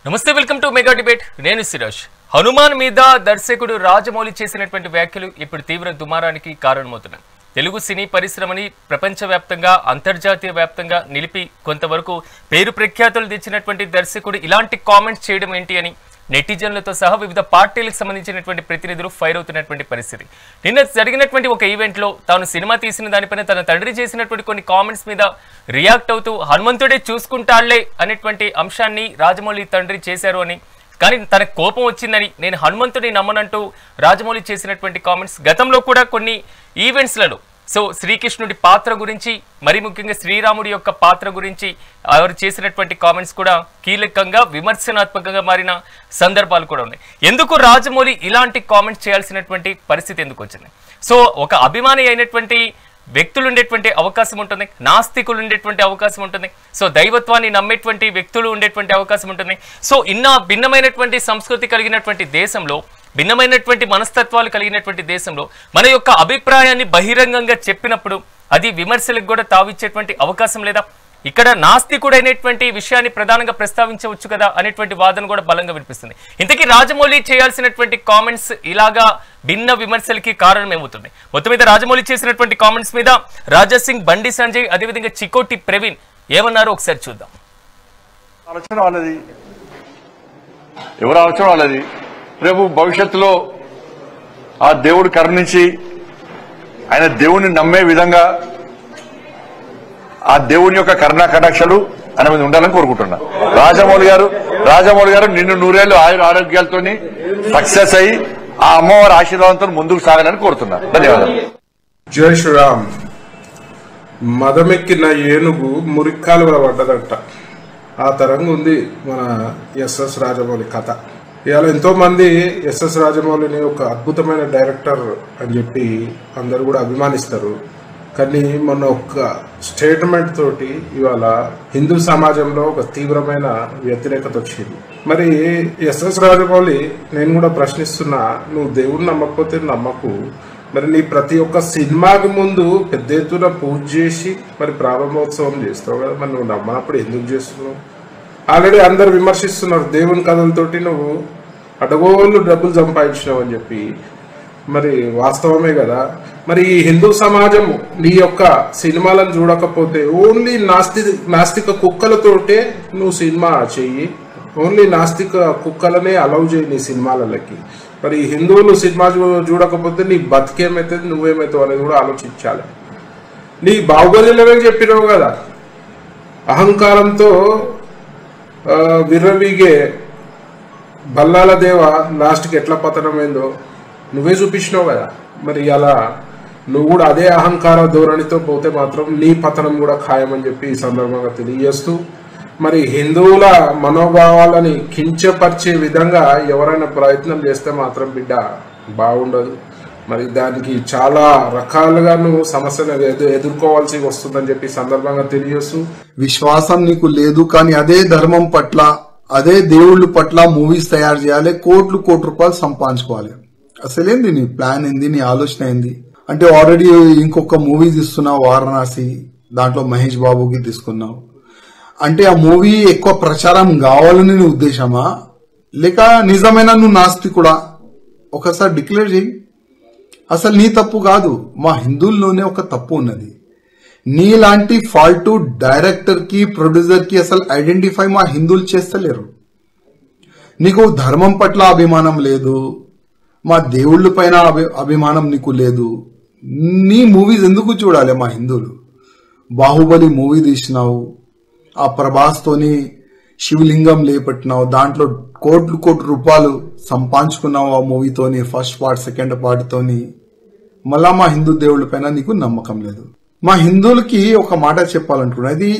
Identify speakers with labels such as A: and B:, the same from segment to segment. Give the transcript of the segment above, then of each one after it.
A: నమస్తే welcome to mega debate నేను సిరాజ్ హనుమాన్ మీద దర్శకుడు రాజమౌళి చేసినటువంటి వ్యాఖ్యలు ఇప్పుడు తీవ్ర దుమారానికి కారణమవుతున్నాయి తెలుగు సినీ పరిశ్రమని ప్రపంచవ్యాప్తంగా అంతర్జాతీయ వ్యాప్తంగా నిలిపి కొంతవరకు పేరు ప్రఖ్యాతులు తెచ్చినటువంటి దర్శకుడు ఇలాంటి కామెంట్స్ చేయడం ఏంటి అని నెటిజన్లతో సహా వివిధ పార్టీలకు సంబంధించినటువంటి ప్రతినిధులు ఫైర్ అవుతున్నటువంటి పరిస్థితి నిన్న జరిగినటువంటి ఒక ఈవెంట్ లో తాను సినిమా తీసిన దానిపైన తన తండ్రి చేసినటువంటి కొన్ని కామెంట్స్ మీద రియాక్ట్ అవుతూ హనుమంతుడే చూసుకుంటాళ్లే అనేటువంటి అంశాన్ని రాజమౌళి తండ్రి చేశారు అని కానీ తన కోపం వచ్చిందని నేను హనుమంతుడిని నమ్మనంటూ రాజమౌళి చేసినటువంటి కామెంట్స్ గతంలో కూడా కొన్ని ఈవెంట్స్లలో సో శ్రీకృష్ణుడి పాత్ర గురించి మరి ముఖ్యంగా శ్రీరాముడి యొక్క పాత్ర గురించి వారు చేసినటువంటి కామెంట్స్ కూడా కీలకంగా విమర్శనాత్మకంగా మారిన సందర్భాలు కూడా ఉన్నాయి ఎందుకు రాజమౌళి ఇలాంటి కామెంట్స్ చేయాల్సినటువంటి పరిస్థితి ఎందుకు వచ్చింది సో ఒక అభిమాని అయినటువంటి వ్యక్తులు ఉండేటువంటి అవకాశం ఉంటుంది నాస్తికులు ఉండేటువంటి అవకాశం ఉంటుంది సో దైవత్వాన్ని నమ్మేటువంటి వ్యక్తులు ఉండేటువంటి అవకాశం ఉంటుంది సో భిన్నమైనటువంటి సంస్కృతి కలిగినటువంటి దేశంలో భిన్నమైనటువంటి మనస్తత్వాలు కలిగినటువంటి దేశంలో మన యొక్క అభిప్రాయాన్ని బహిరంగంగా చెప్పినప్పుడు అది విమర్శలకు కూడా తావిచ్చేటువంటి అవకాశం లేదా ఇక్కడ నాస్తికుడైనటువంటి విషయాన్ని ప్రధానంగా ప్రస్తావించవచ్చు కదా అనేటువంటి వాదన కూడా బలంగా వినిపిస్తుంది ఇంతకీ రాజమౌళి చేయాల్సినటువంటి కామెంట్స్ ఇలాగా భిన్న విమర్శలకి కారణం ఏమవుతుంది మొత్తం మీద రాజమౌళి చేసినటువంటి కామెంట్స్ మీద రాజా సింగ్ బండి సంజయ్ అదేవిధంగా చికోటి ప్రవీణ్ ఏమన్నారో ఒకసారి చూద్దాం
B: ఎవరు ఆలోచన వాళ్ళది రేపు భవిష్యత్తులో ఆ దేవుడు కరుణించి ఆయన దేవుణ్ణి నమ్మే విధంగా ఆ దేవుని యొక్క కరుణా కటాక్షలు ఆయన మీద ఉండాలని కోరుకుంటున్నా రాజమౌళి గారు నిన్ను నూరేళ్లు ఆరోగ్యాలతో సక్సెస్ అయ్యి ఆ అమ్మవారి ఆశీర్వాదంతో ముందుకు సాగాలని కోరుతున్నా ధన్యవాదాలు.
C: జై శ్రీరామ్. మదమెక్కిన ఏనుగు మురిక్కాలు పడ్డదంట ఆ తరంగా ఉంది మన ఎస్ఎస్ రాజమౌళి కథ. ఇవాళ ఎంతో మంది ఎస్ఎస్ రాజమౌళిని ఒక అద్భుతమైన డైరెక్టర్ అని చెప్పి అందరు కూడా అభిమానిస్తారు. కానీ మొన్న ఒక స్టేట్మెంట్ తోటి ఇవాళ హిందూ సమాజంలో ఒక తీవ్రమైన వ్యతిరేకత వచ్చింది. మరి ఎస్ఎస్ రాజమౌళి నేను కూడా ప్రశ్నిస్తున్నా, నువ్వు దేవుడిని నమ్మకపోతే నమ్మకు, మరి నీ ప్రతి ఒక్క సినిమాకి ముందు పెద్ద ఎత్తున పూజ చేసి మరి ప్రారంభోత్సవం చేస్తావు కదా, మరి నువ్వు నమ్మనప్పుడు ఎందుకు చేస్తున్నావు? ఆల్రెడీ అందరు విమర్శిస్తున్నారు దేవుని కథలతోటి నువ్వు అడగోళ్ళు డబ్బులు సంపాదించినావు అని చెప్పి. మరి వాస్తవమే కదా. మరి ఈ హిందూ సమాజం నీ యొక్క సినిమాలను చూడకపోతే ఓన్లీ నాస్తిక కుక్కలతోటే నువ్వు సినిమా చెయ్యి, ఓన్లీ నాస్తిక కుక్కలనే అలౌ చేయి నీ సినిమాలకి. మరి హిందువులు సినిమా చూడకపోతే నీ బతికేమవుతుంది, నువ్వేమవుతావు అనేది కూడా ఆలోచించాలి. నీ బాహుబలిలోనే చెప్పినావు కదా, అహంకారంతో విర్రవీగే బల్లాల దేవ లాస్ట్కి ఎట్లా పతనమైందో నువ్వే చూపించినావు కదా. మరి అలా నువ్వు కూడా అదే అహంకార ధోరణితో పోతే మాత్రం నీ పతనం కూడా ఖాయమని చెప్పి ఈ సందర్భంగా తెలియజేస్తూ, మరి హిందువుల మనోభావాలని కించపరిచే విధంగా ఎవరైనా ప్రయత్నం చేస్తే మాత్రం బిడ్డ బాగుండదు. మరి దానికి చాలా రకాలుగా నువ్వు సమస్యను ఎదుర్కోవాల్సి వస్తుందని చెప్పి సందర్భంగా తెలియజేస్తూ,
D: విశ్వాసం నీకు లేదు కానీ అదే ధర్మం పట్ల అదే దేవుళ్ళ పట్ల మూవీస్ తయారు చేయాలి, కోట్లు రూపాయలు సంపాదించుకోవాలి. అసలేంది నీ ప్లాన్ ఏంది, నీ ఆలోచన ఏంది? అంటే ఆల్రెడీ ఇంకొక మూవీ తీస్తున్నావు వారణాసి, దాంట్లో మహేష్ బాబుకి తీసుకున్నావు. అంటే ఆ మూవీ ఎక్కువ ప్రచారం కావాలని నీ ఉద్దేశమా, లేక నిజమైన నువ్వు నాస్తికుడా? ఒకసారి డిక్లేర్ చేయి. అసలు నీ తప్పు కాదు, మా హిందువుల్లోనే ఒక తప్పు ఉన్నది. నీలాంటి ఫాల్టు డైరెక్టర్ కి ప్రొడ్యూసర్ కి అసలు ఐడెంటిఫై మా హిందువులు చేస్తలేరు. నీకు ధర్మం పట్ల అభిమానం లేదు, మా దేవుళ్ళ పైన అభిమానం నీకు లేదు. నీ మూవీస్ ఎందుకు చూడాలి మా హిందువులు? బాహుబలి మూవీ తీసినావు, ఆ ప్రభాస్ తోని శివలింగం లేపట్టినావు, దాంట్లో కోట్లు రూపాయలు సంపాదించుకున్నావు ఆ మూవీతోని, ఫస్ట్ పార్ట్ సెకండ్ పార్ట్ తోని. మళ్ళా మా హిందూ దేవుళ్ళ పైన నీకు నమ్మకం లేదు. మా హిందువులకి ఒక మాట చెప్పాలనుకున్నా, ఇది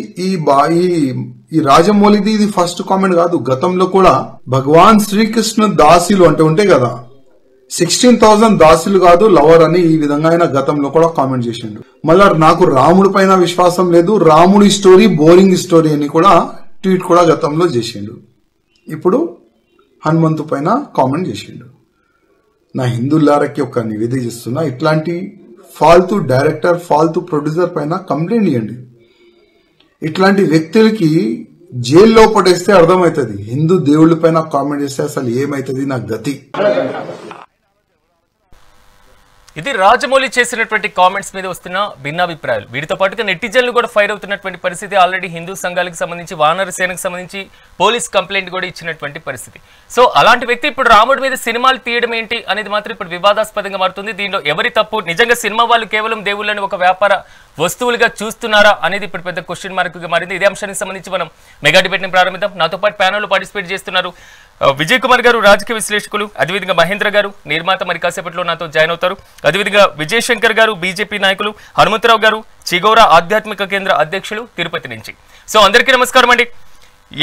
D: ఈ రాజమౌళిది ఇది ఫస్ట్ కామెంట్ కాదు. గతంలో కూడా భగవాన్ శ్రీకృష్ణ దాసులు అంటే ఉంటాయి కదా, 16,000 దాసులు కాదు లవర్ అని ఈ విధంగా ఆయన గతంలో కూడా కామెంట్ చేసిండు. మళ్ళా నాకు రాముడి పైన విశ్వాసం లేదు, రాముడి స్టోరీ బోరింగ్ స్టోరీ అని కూడా ట్వీట్ కూడా గతంలో చేసిండు. ఇప్పుడు హనుమంతు పైన కామెంట్ చేసిండు. నా హిందువులారకి ఒక నివేదిక ఇస్తున్నా, ఇట్లాంటి ఫాల్తూ డైరెక్టర్ ఫాల్తూ ప్రొడ్యూసర్ పైన కంప్లైంట్ ఇవ్వండి. ఇట్లాంటి వ్యక్తులకి జైల్లో పడేస్తే అర్థమవుతుంది. హిందూ దేవుళ్ళ పైన కామెంట్ చేస్తే అసలు ఏమైతుంది నా గతి.
A: ఇది రాజమౌళి చేసినటువంటి కామెంట్స్ మీద వస్తున్న భిన్నాభిప్రాయాలు. వీటితో పాటుగా నెటిజన్లు కూడా ఫైర్ అవుతున్నటువంటి పరిస్థితి. ఆల్రెడీ హిందూ సంఘాలకు సంబంధించి వానర సేనకు సంబంధించి పోలీస్ కంప్లైంట్ కూడా ఇచ్చినటువంటి పరిస్థితి. సో అలాంటి వ్యక్తి ఇప్పుడు రాముడి మీద సినిమాలు తీయడం ఏంటి అనేది మాత్రం ఇప్పుడు వివాదాస్పదంగా మారుతుంది. దీనిలో ఎవరి తప్పు? నిజంగా సినిమా వాళ్ళు కేవలం దేవుళ్ళని ఒక వ్యాపార వస్తువులుగా చూస్తున్నారా అనేది ఇప్పుడు పెద్ద క్వశ్చన్ మార్క్ గా మారింది. ఇదే అంశానికి సంబంధించి మనం మెగా డిబేట్ ని ప్రారంభిద్దాం. నాతో పాటు ప్యానెల్ లో పార్టిసిపేట్ చేస్తున్నారు విజయ్ కుమార్ గారు, రాజకీయ విశ్లేషకులు, అదేవిధంగా మహేంద్ర గారు నిర్మాత, మరి కాసేపట్లో నాతో జాయిన్ అవుతారు. అదేవిధంగా విజయ్ శంకర్ గారు బీజేపీ నాయకులు, హనుమంతరావు గారు చిగోరా ఆధ్యాత్మిక కేంద్ర అధ్యక్షులు తిరుపతి నుంచి. సో అందరికీ నమస్కారం అండి.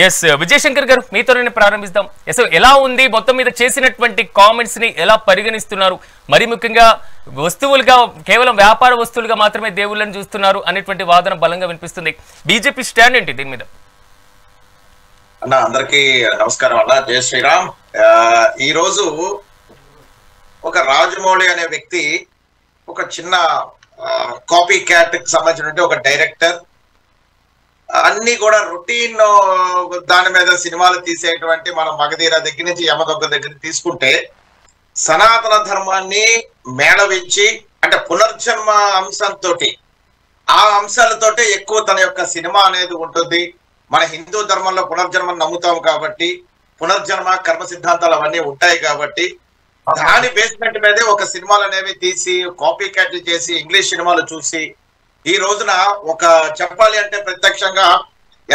A: ఎస్ విజయ్ శంకర్ గారు, మీతోనే ప్రారంభిస్తాం. అసలు ఎలా ఉంది మొత్తం మీద చేసినటువంటి కామెంట్స్ ని ఎలా పరిగణిస్తున్నారు? మరి ముఖ్యంగా వస్తువులుగా కేవలం వ్యాపార వస్తువులుగా మాత్రమే దేవుళ్ళని చూస్తున్నారు అనేటువంటి వాదన బలంగా వినిపిస్తుంది. బీజేపీ స్టాండ్ ఏంటి దీని మీద?
E: అన్న అందరికీ నమస్కారం అన్న, జై శ్రీరామ్. ఈ రోజు ఒక రాజమౌళి అనే వ్యక్తి ఒక చిన్న కాపీ క్యాట్ కి సంబంధించిన ఒక డైరెక్టర్, అన్ని కూడా రొటీన్ దాని మీద సినిమాలు తీసేటువంటి మన మగధీర దగ్గర నుంచి యమదొగ్గ దగ్గర తీసుకుంటే సనాతన ధర్మాన్ని మేళవించి అంటే పునర్జన్మ అంశంతో ఆ అంశాలతోటే ఎక్కువ తన యొక్క సినిమా అనేది ఉంటుంది. మన హిందూ ధర్మంలో పునర్జన్మం నమ్ముతాం కాబట్టి పునర్జన్మ కర్మ సిద్ధాంతాలు అవన్నీ ఉంటాయి కాబట్టి దాని బేస్మెంట్ మీదే ఒక సినిమాలు అనేవి తీసి కాపీ క్యాట్లు చేసి ఇంగ్లీష్ సినిమాలు చూసి ఈ రోజున ఒక చెప్పాలి అంటే ప్రత్యక్షంగా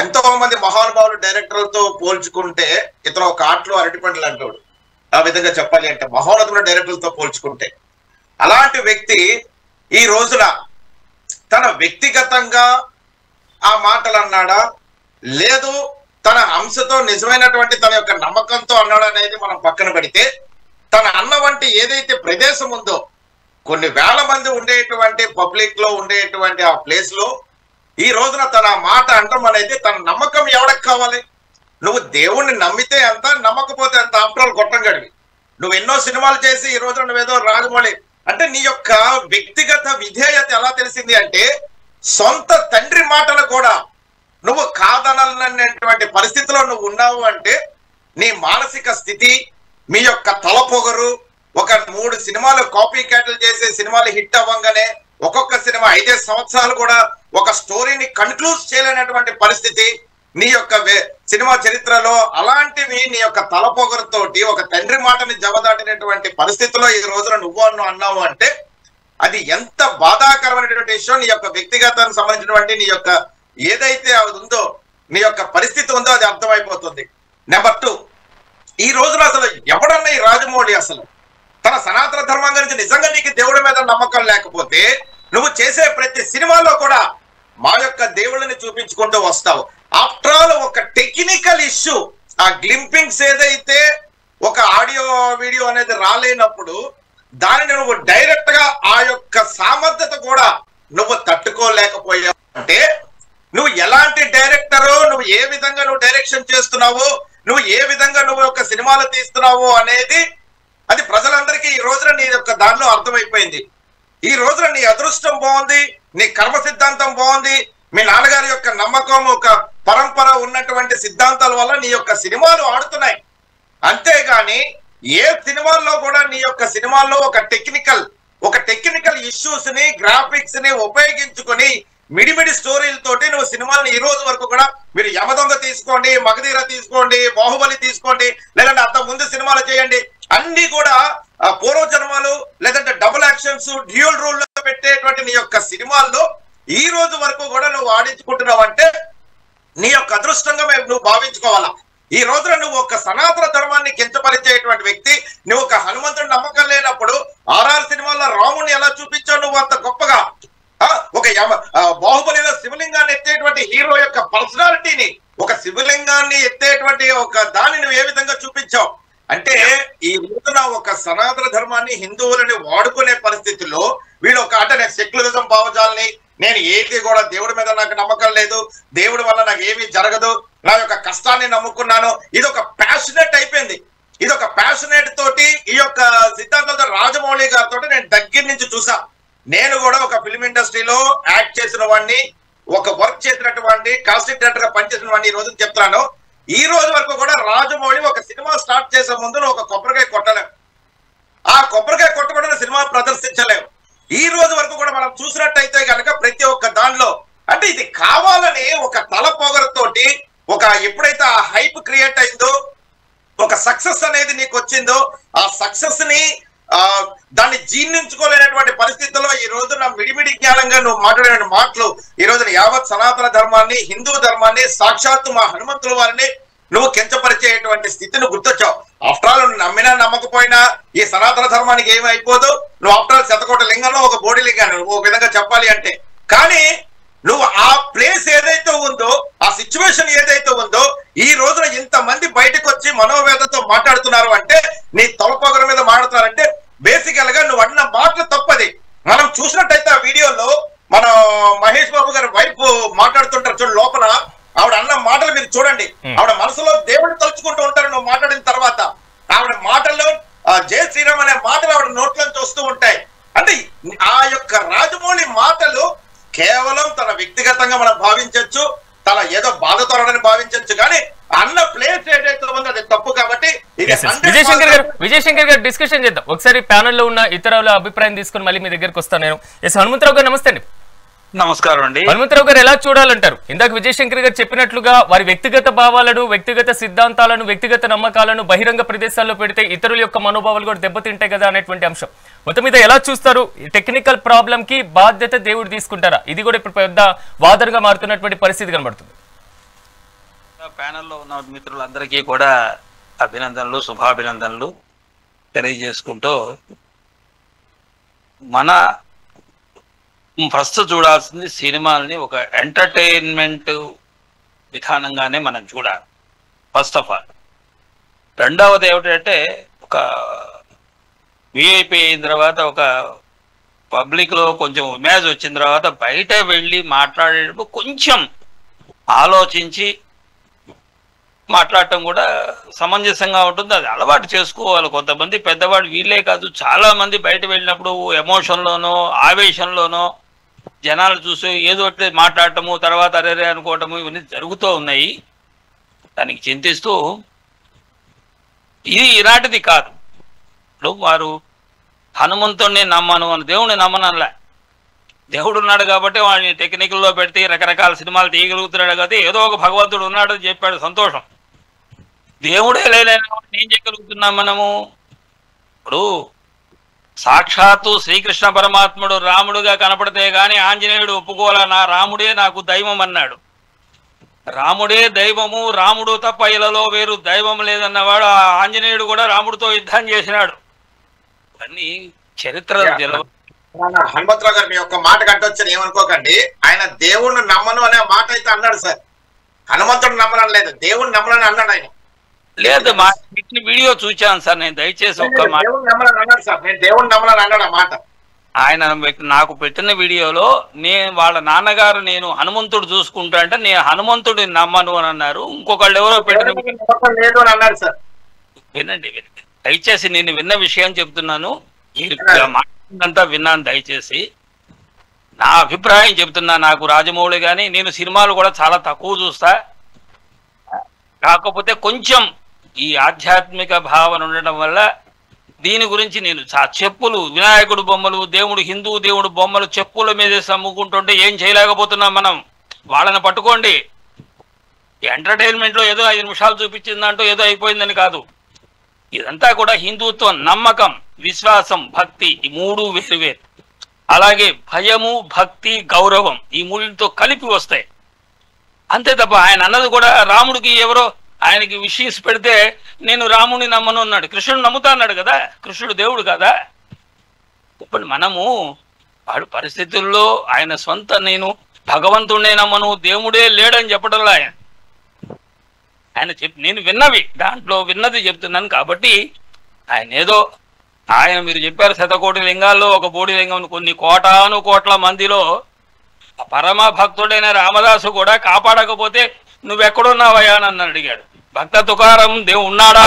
E: ఎంతో మంది మహానుభావులు డైరెక్టర్లతో పోల్చుకుంటే ఇతను ఒక ఆటలో అరటిపండ్లు అంటాడు. ఆ విధంగా చెప్పాలి అంటే మహోన్నతమైన డైరెక్టర్లతో పోల్చుకుంటే అలాంటి వ్యక్తి ఈ రోజున తన వ్యక్తిగతంగా ఆ మాటలు అన్నాడా లేదు తన అంశతో నిజమైనటువంటి తన యొక్క నమ్మకంతో అన్నాడు అనేది మనం పక్కన పెడితే తన అన్న వంటి ఏదైతే ప్రదేశం ఉందో కొన్ని వేల మంది ఉండేటువంటి పబ్లిక్ లో ఉండేటువంటి ఆ ప్లేస్ లో ఈ రోజున తన మాట అంటాం అనేది తన నమ్మకం ఎవరికి కావాలి? నువ్వు దేవుణ్ణి నమ్మితే ఎంత, నమ్మకపోతే ఎంత. ఆఫ్టర్ గొట్టం గడివి నువ్వు ఎన్నో సినిమాలు చేసి ఈ రోజున నువ్వేదో రాజమౌళి అంటే నీ యొక్క వ్యక్తిగత విధేయత ఎలా తెలిసింది అంటే సొంత తండ్రి మాటలు కూడా నువ్వు కాదనటువంటి పరిస్థితిలో నువ్వు ఉన్నావు అంటే నీ మానసిక స్థితి, మీ యొక్క తలపొగరు, ఒక 3 సినిమాలు కాపీ క్యాట్లు చేసే సినిమాలు హిట్ అవ్వంగానే ఒక్కొక్క సినిమా 5 సంవత్సరాలు కూడా ఒక స్టోరీని కన్క్లూజ్ చేయలేనటువంటి పరిస్థితి నీ యొక్క సినిమా చరిత్రలో. అలాంటివి నీ యొక్క తలపొగరుతోటి ఒక తండ్రి మాటని జవదాటినటువంటి పరిస్థితిలో ఈ రోజున నువ్వు అన్నావు అంటే అది ఎంత బాధాకరమైనటువంటి విషయం. నీ యొక్క వ్యక్తిగతానికి సంబంధించినటువంటి నీ యొక్క ఏదైతే అది ఉందో నీ యొక్క పరిస్థితి ఉందో అది అర్థమైపోతుంది. నెంబర్ 2, ఈ రోజున అసలు ఎవడన్నా ఈ రాజమౌళి అసలు తన సనాతన ధర్మం గురించి నిజంగా నీకు దేవుడి మీద నమ్మకం లేకపోతే నువ్వు చేసే ప్రతి సినిమాలో కూడా మా యొక్క దేవుళ్ళని చూపించుకుంటూ వస్తావు. ఆఫ్టర్ ఆల్ ఒక టెక్నికల్ ఇష్యూ, ఆ గ్లింపింగ్స్ ఏదైతే ఒక ఆడియో వీడియో అనేది రాలేనప్పుడు దానిని నువ్వు డైరెక్ట్ గా ఆ యొక్క సామర్థ్యత కూడా నువ్వు తట్టుకోలేకపోయావు అంటే నువ్వు ఎలాంటి డైరెక్టరు, నువ్వు ఏ విధంగా నువ్వు డైరెక్షన్ చేస్తున్నావు, నువ్వు ఏ విధంగా నువ్వు యొక్క సినిమాలు తీస్తున్నావు అనేది అది ప్రజలందరికీ ఈ రోజున నీ యొక్క దానిలో అర్థమైపోయింది. ఈ రోజున నీ అదృష్టం బాగుంది, నీ కర్మ సిద్ధాంతం బాగుంది, మీ నాన్నగారి యొక్క నమ్మకం, ఒక పరంపర ఉన్నటువంటి సిద్ధాంతాల వల్ల నీ యొక్క సినిమాలు ఆడుతున్నాయి. అంతేగాని ఏ సినిమాల్లో కూడా నీ యొక్క సినిమాల్లో ఒక టెక్నికల్ ఇష్యూస్ ని, గ్రాఫిక్స్ ని ఉపయోగించుకొని మిడిమిడి స్టోరీలతోటి నువ్వు సినిమాలను ఈ రోజు వరకు కూడా మీరు యమదొంగ తీసుకోండి, మగధీర తీసుకోండి, బాహుబలి తీసుకోండి, లేదంటే అంత ముందు సినిమాలు చేయండి, అన్ని కూడా పూర్వజన్మాలు లేదంటే డబుల్ యాక్షన్స్, డ్యూయల్ రోల్ లో పెట్టేటువంటి నీ యొక్క సినిమాల్లో ఈ రోజు వరకు కూడా నువ్వు ఆడించుకుంటున్నావు అంటే నీ యొక్క అదృష్టంగా నువ్వు భావించుకోవాలా. ఈ రోజున నువ్వు ఒక సనాతన ధర్మాన్ని కించపరిచేటువంటి వ్యక్తి, నువ్వు ఒక హనుమంతుడి నమ్మకం లేనప్పుడు ఆర్ఆర్ సినిమాల్లో రాముని ఎలా చూపించావు నువ్వు అంత గొప్పగా, ఒక బాహుబలిలో శివలింగాన్ని ఎత్తేటువంటి హీరో యొక్క పర్సనాలిటీని, ఒక శివలింగాన్ని ఎత్తేటువంటి ఒక దాన్ని నువ్వు ఏ విధంగా చూపించావు అంటే ఈ రోజున ఒక సనాతన ధర్మాన్ని హిందువులని వాడుకునే పరిస్థితుల్లో వీళ్ళు ఒక అంటే నేను సెక్యులరిజం భావజాలని, నేను ఏది కూడా దేవుడి మీద నాకు నమ్మకం లేదు, దేవుడి వల్ల నాకు ఏమీ జరగదు, నా యొక్క కష్టాన్ని నమ్ముకున్నాను, ఇది ఒక ప్యాషనేట్ అయిపోయింది. ఇది ఒక ప్యాషనేట్ తోటి ఈ యొక్క సిద్ధాంతంతో రాజమౌళి గారితో నేను దగ్గర నుంచి చూసా. నేను కూడా ఒక ఫిల్మ్ ఇండస్ట్రీలో యాక్ట్ చేసిన వాడిని, ఒక వర్క్ చేసినటువంటి కాన్స్టిట్యూటర్ గా పనిచేసినటువంటి ఈ రోజు చెప్తాను, ఈ రోజు వరకు కూడా రాజమౌళి ఒక సినిమా స్టార్ట్ చేసే ముందు ఒక కొబ్బరికాయ కొట్టలేము, ఆ కొబ్బరికాయ కొట్టబడిన సినిమా ప్రదర్శించలేము. ఈ రోజు వరకు కూడా మనం చూసినట్టయితే కనుక ప్రతి ఒక్క దానిలో అంటే ఇది కావాలని ఒక తల పొగరతోటి ఒక ఎప్పుడైతే ఆ హైప్ క్రియేట్ అయిందో, ఒక సక్సెస్ అనేది నీకు వచ్చిందో, ఆ సక్సెస్ ని దాన్ని జీర్ణించుకోలేనటువంటి పరిస్థితుల్లో ఈ రోజున మిడిమిడి జ్ఞానంగా నువ్వు మాట్లాడిన మాటలు ఈ రోజున యావత్ సనాతన ధర్మాన్ని, హిందూ ధర్మాన్ని, సాక్షాత్తు మా హనుమంతుల వారిని నువ్వు కించపరిచేటువంటి స్థితిని గుర్తొచ్చావు. ఆఫ్టర్ ఆల్ నువ్వు నమ్మినా నమ్మకపోయినా ఈ సనాతన ధర్మానికి ఏమి అయిపోదు. నువ్వు ఆఫ్టర్ ఆల్ శతకోట లింగంలో ఒక బోడి లింగాన్ని నువ్వు ఒక విధంగా చెప్పాలి అంటే. కానీ నువ్వు ఆ ప్లేస్ ఏదైతే ఉందో, ఆ సిచ్యువేషన్ ఏదైతే ఉందో, ఈ రోజున ఇంతమంది బయటకు వచ్చి మనోవేదనతో మాట్లాడుతున్నారు అంటే, నీ తొలపొగర మీద మాట్లాడుతున్నారంటే బేసికల్ గా నువ్వు అన్న మాటలు తప్పది. మనం చూసినట్టయితే ఆ వీడియోలో మన మహేష్ బాబు గారి వైఫ్ మాట్లాడుతుంటారు చూడు, లోపల ఆవిడ అన్న మాటలు మీరు చూడండి. ఆవిడ మనసులో దేవుడు తలుచుకుంటూ ఉంటారు నువ్వు మాట్లాడిన తర్వాత. ఆవిడ మాటల్లో జై శ్రీరామ్ అనే మాటలు ఆవిడ నోట్లోంచి వస్తూ ఉంటాయి. అంటే ఆ యొక్క రాజమౌళి మాటలు కేవలం తన వ్యక్తిగతంగా మనం భావించవచ్చు, తన ఏదో బాధతోడని భావించవచ్చు, కానీ అన్న ప్లేస్ ఏదైతే ఉందో అది తప్పు. కాబట్టి
A: విజయశంకర్ గారు డిస్కషన్ చేద్దాం ఒకసారి. ప్యానెల్ లో ఉన్న ఇతరుల అభిప్రాయం తీసుకుని మళ్ళీ మీ దగ్గరకు వస్తాను నేను. హనుమంతరావు గారు నమస్తే అండి.
F: నమస్కారం అండి.
A: హనుమంతరావు గారు ఎలా చూడాలంటారు? ఇందాక విజయశంకర్ గారు చెప్పినట్లుగా వారి వ్యక్తిగత భావాలను, వ్యక్తిగత సిద్ధాంతాలను, వ్యక్తిగత నమ్మకాలను బహిరంగ ప్రదేశాల్లో పెడితే ఇతరుల యొక్క మనోభావాలు కూడా దెబ్బతింటాయి కదా అనేటువంటి అంశం. మొత్తం మీద ఎలా చూస్తారు? టెక్నికల్ ప్రాబ్లం కి బాధ్యత దేవుడు తీసుకుంటారా? ఇది కూడా ఇప్పుడు పెద్ద వాదనగా మారుతున్నటువంటి పరిస్థితి కనబడుతుంది.
F: ప్యానెల్లో ఉన్న మిత్రులందరికీ కూడా అభినందనలు, శుభాభినందనలు తెలియజేసుకుంటూ, మన ఫస్ట్ చూడాల్సింది సినిమాల్ని ఒక ఎంటర్టైన్మెంట్ విధానంగానే మనం చూడాలి ఫస్ట్ ఆఫ్ ఆల్. రెండవది ఏమిటంటే, ఒక విఐపి అయిన తర్వాత, ఒక పబ్లిక్లో కొంచెం ఇమేజ్ వచ్చిన తర్వాత బయట వెళ్ళి మాట్లాడేటప్పుడు కొంచెం ఆలోచించి మాట్లాడటం కూడా సమంజసంగా ఉంటుంది. అది అలవాటు చేసుకోవాలి కొంతమంది పెద్దవాళ్ళు. వీళ్ళే కాదు, చాలా మంది బయట వెళ్ళినప్పుడు ఎమోషన్లోనో ఆవేశంలోనో జనాలు చూసి ఏదో మాట్లాడటము, తర్వాత అరేరే అనుకోవటము, ఇవన్నీ జరుగుతూ ఉన్నాయి. దానికి చింతిస్తూ ఇది ఇలాంటిది కాదు. ఇప్పుడు వారు హనుమంతుడిని నమ్మను అని దేవుడిని నమ్మనలా. దేవుడు ఉన్నాడు కాబట్టి వాడిని టెక్నికల్లో పెడితే రకరకాల సినిమాలు తీయగలుగుతున్నాడు కాబట్టి ఏదో ఒక భగవంతుడు ఉన్నాడని చెప్పాడు, సంతోషం. దేవుడే లేదని ఏం చేయగలుగుతున్నాం మనము? ఇప్పుడు సాక్షాత్తు శ్రీకృష్ణ పరమాత్ముడు రాముడుగా కనపడితే గాని ఆంజనేయుడు ఒప్పుకోవాలా, నా రాముడే నాకు దైవం అన్నాడు. రాముడే దైవము, రాముడు తప్ప ఇలలో వేరు దైవం లేదన్నవాడు ఆ ఆంజనేయుడు కూడా రాముడితో యుద్ధం చేసినాడు. అన్ని చరిత్ర
E: హనుమంతరావు గారు మీ యొక్క మాట కట్టొచ్చని ఏమనుకోకండి. ఆయన దేవుణ్ణి నమ్మను అనే మాట అయితే అన్నాడు సార్. హనుమంతుడు నమ్మనని లేదు, దేవుణ్ణి నమ్మనని అన్నాడు ఆయన.
F: లేదు, మా వీడియో చూచాను సార్ నేను. దయచేసి ఒక్క మాట,
E: దేవుణ్ణి నమ్మనని అన్నాడు ఆ మాట.
F: ఆయన నాకు పెట్టిన వీడియోలో వాళ్ళ నాన్నగారు నేను హనుమంతుడు చూసుకుంటా అంటే నేను హనుమంతుడిని నమ్మను అని అన్నారు. ఇంకొకళ్ళు ఎవరో పెట్టిన
E: లేదు అని అన్నాడు సార్.
F: వినండి, దయచేసి నేను విన్న విషయం చెప్తున్నాను, మీరు అంతా విన్నాను. దయచేసి నా అభిప్రాయం చెప్తున్నా. నాకు రాజమౌళి కానీ నేను సినిమాలు కూడా చాలా తక్కువ చూస్తా. కాకపోతే కొంచెం ఈ ఆధ్యాత్మిక భావన ఉండడం వల్ల దీని గురించి నేను చెప్పులు, వినాయకుడు బొమ్మలు, దేవుడు, హిందూ దేవుడు బొమ్మలు చెప్పుల మీద అమ్ముకుంటుంటే ఏం చేయలేకపోతున్నాం మనం. వాళ్ళని పట్టుకోండి. ఎంటర్టైన్మెంట్లో ఏదో 5 నిమిషాలు చూపించిందంటూ ఏదో అయిపోయిందని కాదు. ఇదంతా కూడా హిందుత్వం, నమ్మకం, విశ్వాసం, భక్తి, ఈ 3 వేరు. అలాగే భయము, భక్తి, గౌరవం, ఈ 3తో కలిపి వస్తాయి. అంతే తప్ప ఆయన అన్నది కూడా రాముడికి ఎవరో ఆయనకి విషయస్ పెడితే నేను రాముడిని నమ్మను అన్నాడు. కృష్ణుడు నమ్ముతా అన్నాడు కదా, కృష్ణుడు దేవుడు కదా. ఇప్పుడు మనము వాడు పరిస్థితుల్లో ఆయన సొంత నేను భగవంతుడినే నమ్మను, దేవుడే లేడని చెప్పడంలో ఆయన నేను విన్నవి దాంట్లో విన్నది చెప్తున్నాను. కాబట్టి ఆయన ఏదో ఆయన మీరు చెప్పారు శతకోటి లింగాల్లో ఒక బోడి లింగం, కొన్ని కోటాను కోట్ల మందిలో పరమ భక్తుడైన రామదాసు కూడా కాపాడకపోతే నువ్వెక్కడున్నావయ్యా అని అడిగాడు. భక్త తుకారం దేవుడు ఉన్నాడా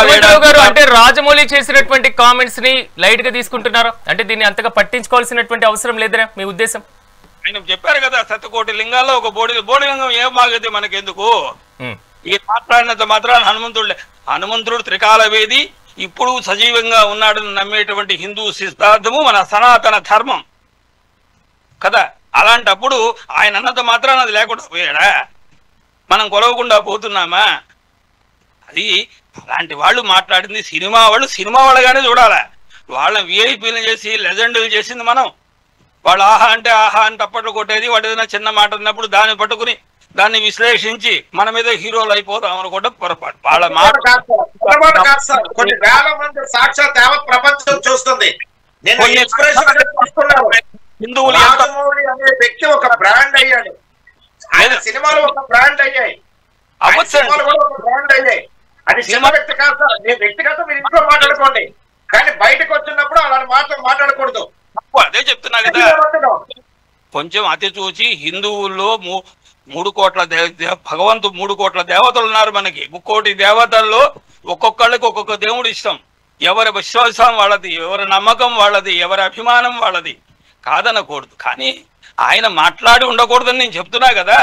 A: గారు అంటే రాజమౌళి చేసినటువంటి కామెంట్స్ ని లైట్ గా తీసుకుంటున్నారా? అంటే దీన్ని అంతగా పట్టించుకోవాల్సినటువంటి అవసరం లేదనే మీ ఉద్దేశం?
F: ఆయన చెప్పారు కదా, శతకోటి లింగాల్లో ఒక బోడిలింగం ఏం బాగైతే మనకెందుకు, ఈ మాట్లాడినంత మాత్రాన హనుమంతుడు త్రికాల వేది, ఇప్పుడు సజీవంగా ఉన్నాడని నమ్మేటువంటి హిందూ సిద్ధాంతము మన సనాతన ధర్మం కదా. అలాంటప్పుడు ఆయన అన్నంత మాత్రాన అది లేకుండా పోయాడా? మనం కొలవకుండా పోతున్నామా? అది అలాంటి వాళ్ళు మాట్లాడింది సినిమా వాళ్ళగానే చూడాలా. వాళ్ళని విఐపీలు చేసి లెజెండ్లు చేసింది మనం. వాళ్ళు ఆహా అంటే ఆహా అని తప్పట్లు కొట్టేది, వాడు ఏదైనా చిన్న మాట అన్నప్పుడు దాన్ని పట్టుకుని దాన్ని విశ్లేషించి మన మీద హీరోలు అయిపోతాం అనుకుంటే పొరపాటు. వాళ్ళ మాట
E: కొన్ని వేల మంది సాక్షాత్ యావత్ ప్రపంచం చూస్తుంది.
F: హిందువులు
E: రాజమౌళి అనే వ్యక్తి ఒక బ్రాండ్ అయ్యాడు. ఆయన సినిమాలు ఒక బ్రాండ్ అయ్యాయి, సినిమాలు కూడా ఒక బ్రాండ్ అయ్యాయి. అది సినిమా వ్యక్తి కాదు సార్. మీ వ్యక్తిగతం మీరు ఇంట్లో మాట్లాడుకోండి, కానీ బయటకు వచ్చినప్పుడు అలాంటి మాటలు మాట్లాడకూడదు.
F: అదే చెప్తున్నా కదా. కొంచెం అతి చూచి హిందువుల్లో 3 కోట్ల భగవంతుడు 3 కోట్ల దేవతలు ఉన్నారు మనకి. 3 కోటి దేవతల్లో ఒక్కొక్కళ్ళకి ఒక్కొక్క దేవుడు ఇష్టం. ఎవరి విశ్వాసం వాళ్ళది, ఎవరి నమ్మకం వాళ్ళది, ఎవరి అభిమానం వాళ్ళది, కాదనకూడదు. కానీ ఆయన మాట్లాడి ఉండకూడదని నేను చెప్తున్నా కదా.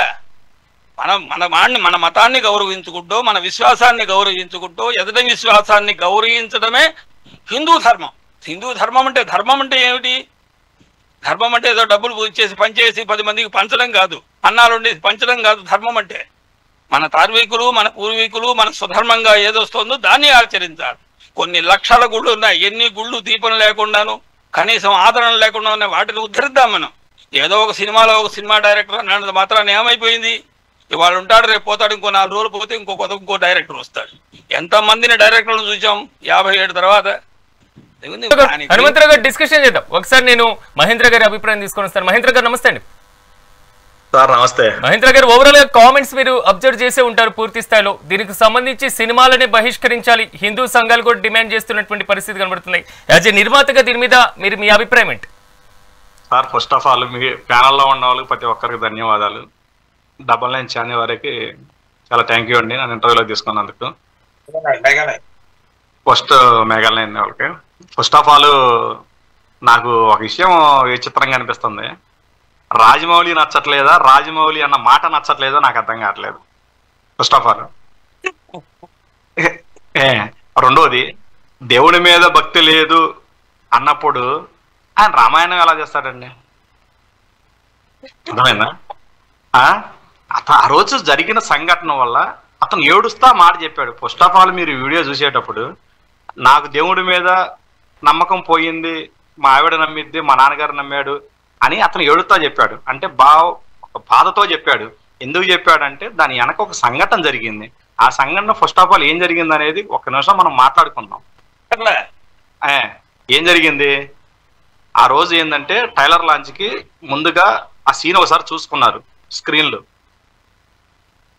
F: మన మతాన్ని గౌరవించుకుంటూ, మన విశ్వాసాన్ని గౌరవించుకుంటూ, ఎదుటి విశ్వాసాన్ని గౌరవించడమే హిందూ ధర్మం. హిందూ ధర్మం అంటే ఏమిటి? ధర్మం అంటే ఏదో డబ్బులు ఇచ్చేసి పనిచేసి 10 మందికి పంచడం కాదు, అన్నాలు ఉండేసి పంచడం కాదు. ధర్మం అంటే మన తార్వికులు, మన పూర్వీకులు మన స్వధర్మంగా ఏదొస్తుందో దాన్ని ఆచరించాలి. కొన్ని లక్షల గుళ్ళు ఉన్నాయి. ఎన్ని గుళ్ళు దీపం లేకుండాను, కనీసం ఆదరణ లేకుండా ఉన్న వాటిని ఉద్ధరిద్దాం మనం. ఏదో ఒక సినిమాలో ఒక సినిమా డైరెక్టర్ అన్నది మాత్రాన్ని ఏమైపోయింది? ఇవాళ ఉంటాడు, రేపు పోతాడు, ఇంకో 4 రోజులు పోతే ఇంకో డైరెక్టర్ వస్తాడు. ఎంతమందిని డైరెక్టర్లను చూసాం 57 తర్వాత.
A: హనుమంతరావు గారు డిస్కషన్ చేద్దాం. ఒకసారి నేను మహేంద్ర గారి అభిప్రాయం తీసుకొని వస్తాను. మహేంద్ర గారు నమస్తే అండి.
G: సార్ నమస్తే.
A: మహేంద్ర గారు, ఓవరాల్ గా కామెంట్స్ మీరు అబ్జర్వ్ చేసే ఉంటారు పూర్తి స్థాయిలో. దీనికి సంబంధించి సినిమాలనే బహిష్కరించాలి హిందూ సంఘాలు కూడా డిమాండ్ చేస్తున్నటువంటి పరిస్థితి కనబడుతుంది. యాజ్ ఏ నిర్మాతగా దీని మీద మీ అభిప్రాయం ఏంటి?
G: సార్ ఫస్ట్ ఆఫ్ ఆల్ మీ ప్యానల్లో ఉన్న వాళ్ళకి ప్రతి ఒక్కరికి ధన్యవాదాలు. 9 ఛానల్ వారికి చాలా థ్యాంక్ యూ అండి నన్ను ఇంటర్వ్యూలో తీసుకున్నందుకు. ఫస్ట్ మేఘాలయ వాళ్ళకి ఫస్ట్ ఆఫ్ ఆల్ నాకు ఒక విషయం విచిత్రంగా అనిపిస్తుంది. రాజమౌళి నచ్చట్లేదా, రాజమౌళి అన్న మాట నచ్చట్లేదో నాకు అర్థం కావట్లేదు. ఫస్ట్ ఆఫ్ ఆల్ రెండోది, దేవుడి మీద భక్తి లేదు అన్నప్పుడు ఆయన రామాయణం ఎలా చేస్తాడండి? అర్థమైందా? ఆ రోజు జరిగిన సంఘటన వల్ల అతను ఏడుస్తా మాట చెప్పాడు. ఫస్ట్ ఆఫ్ ఆల్ మీరు వీడియో చూసేటప్పుడు నాకు దేవుడి మీద నమ్మకం పోయింది, మా ఆవిడ నమ్మిద్ది, మా నాన్నగారు నమ్మాడు అని అతను ఏడుస్తా చెప్పాడు. అంటే బాధతో చెప్పాడు. ఎందుకు చెప్పాడంటే దాని వెనక ఒక సంఘటన జరిగింది. ఆ సంఘటన ఫస్ట్ ఆఫ్ ఆల్ ఏం జరిగింది అనేది 1 నిమిషం మనం మాట్లాడుకుందాం. ఏం జరిగింది ఆ రోజు ఏంటంటే టైలర్ లాంచ్కి ముందుగా ఆ సీన్ ఒకసారి చూసుకున్నారు. స్క్రీన్లో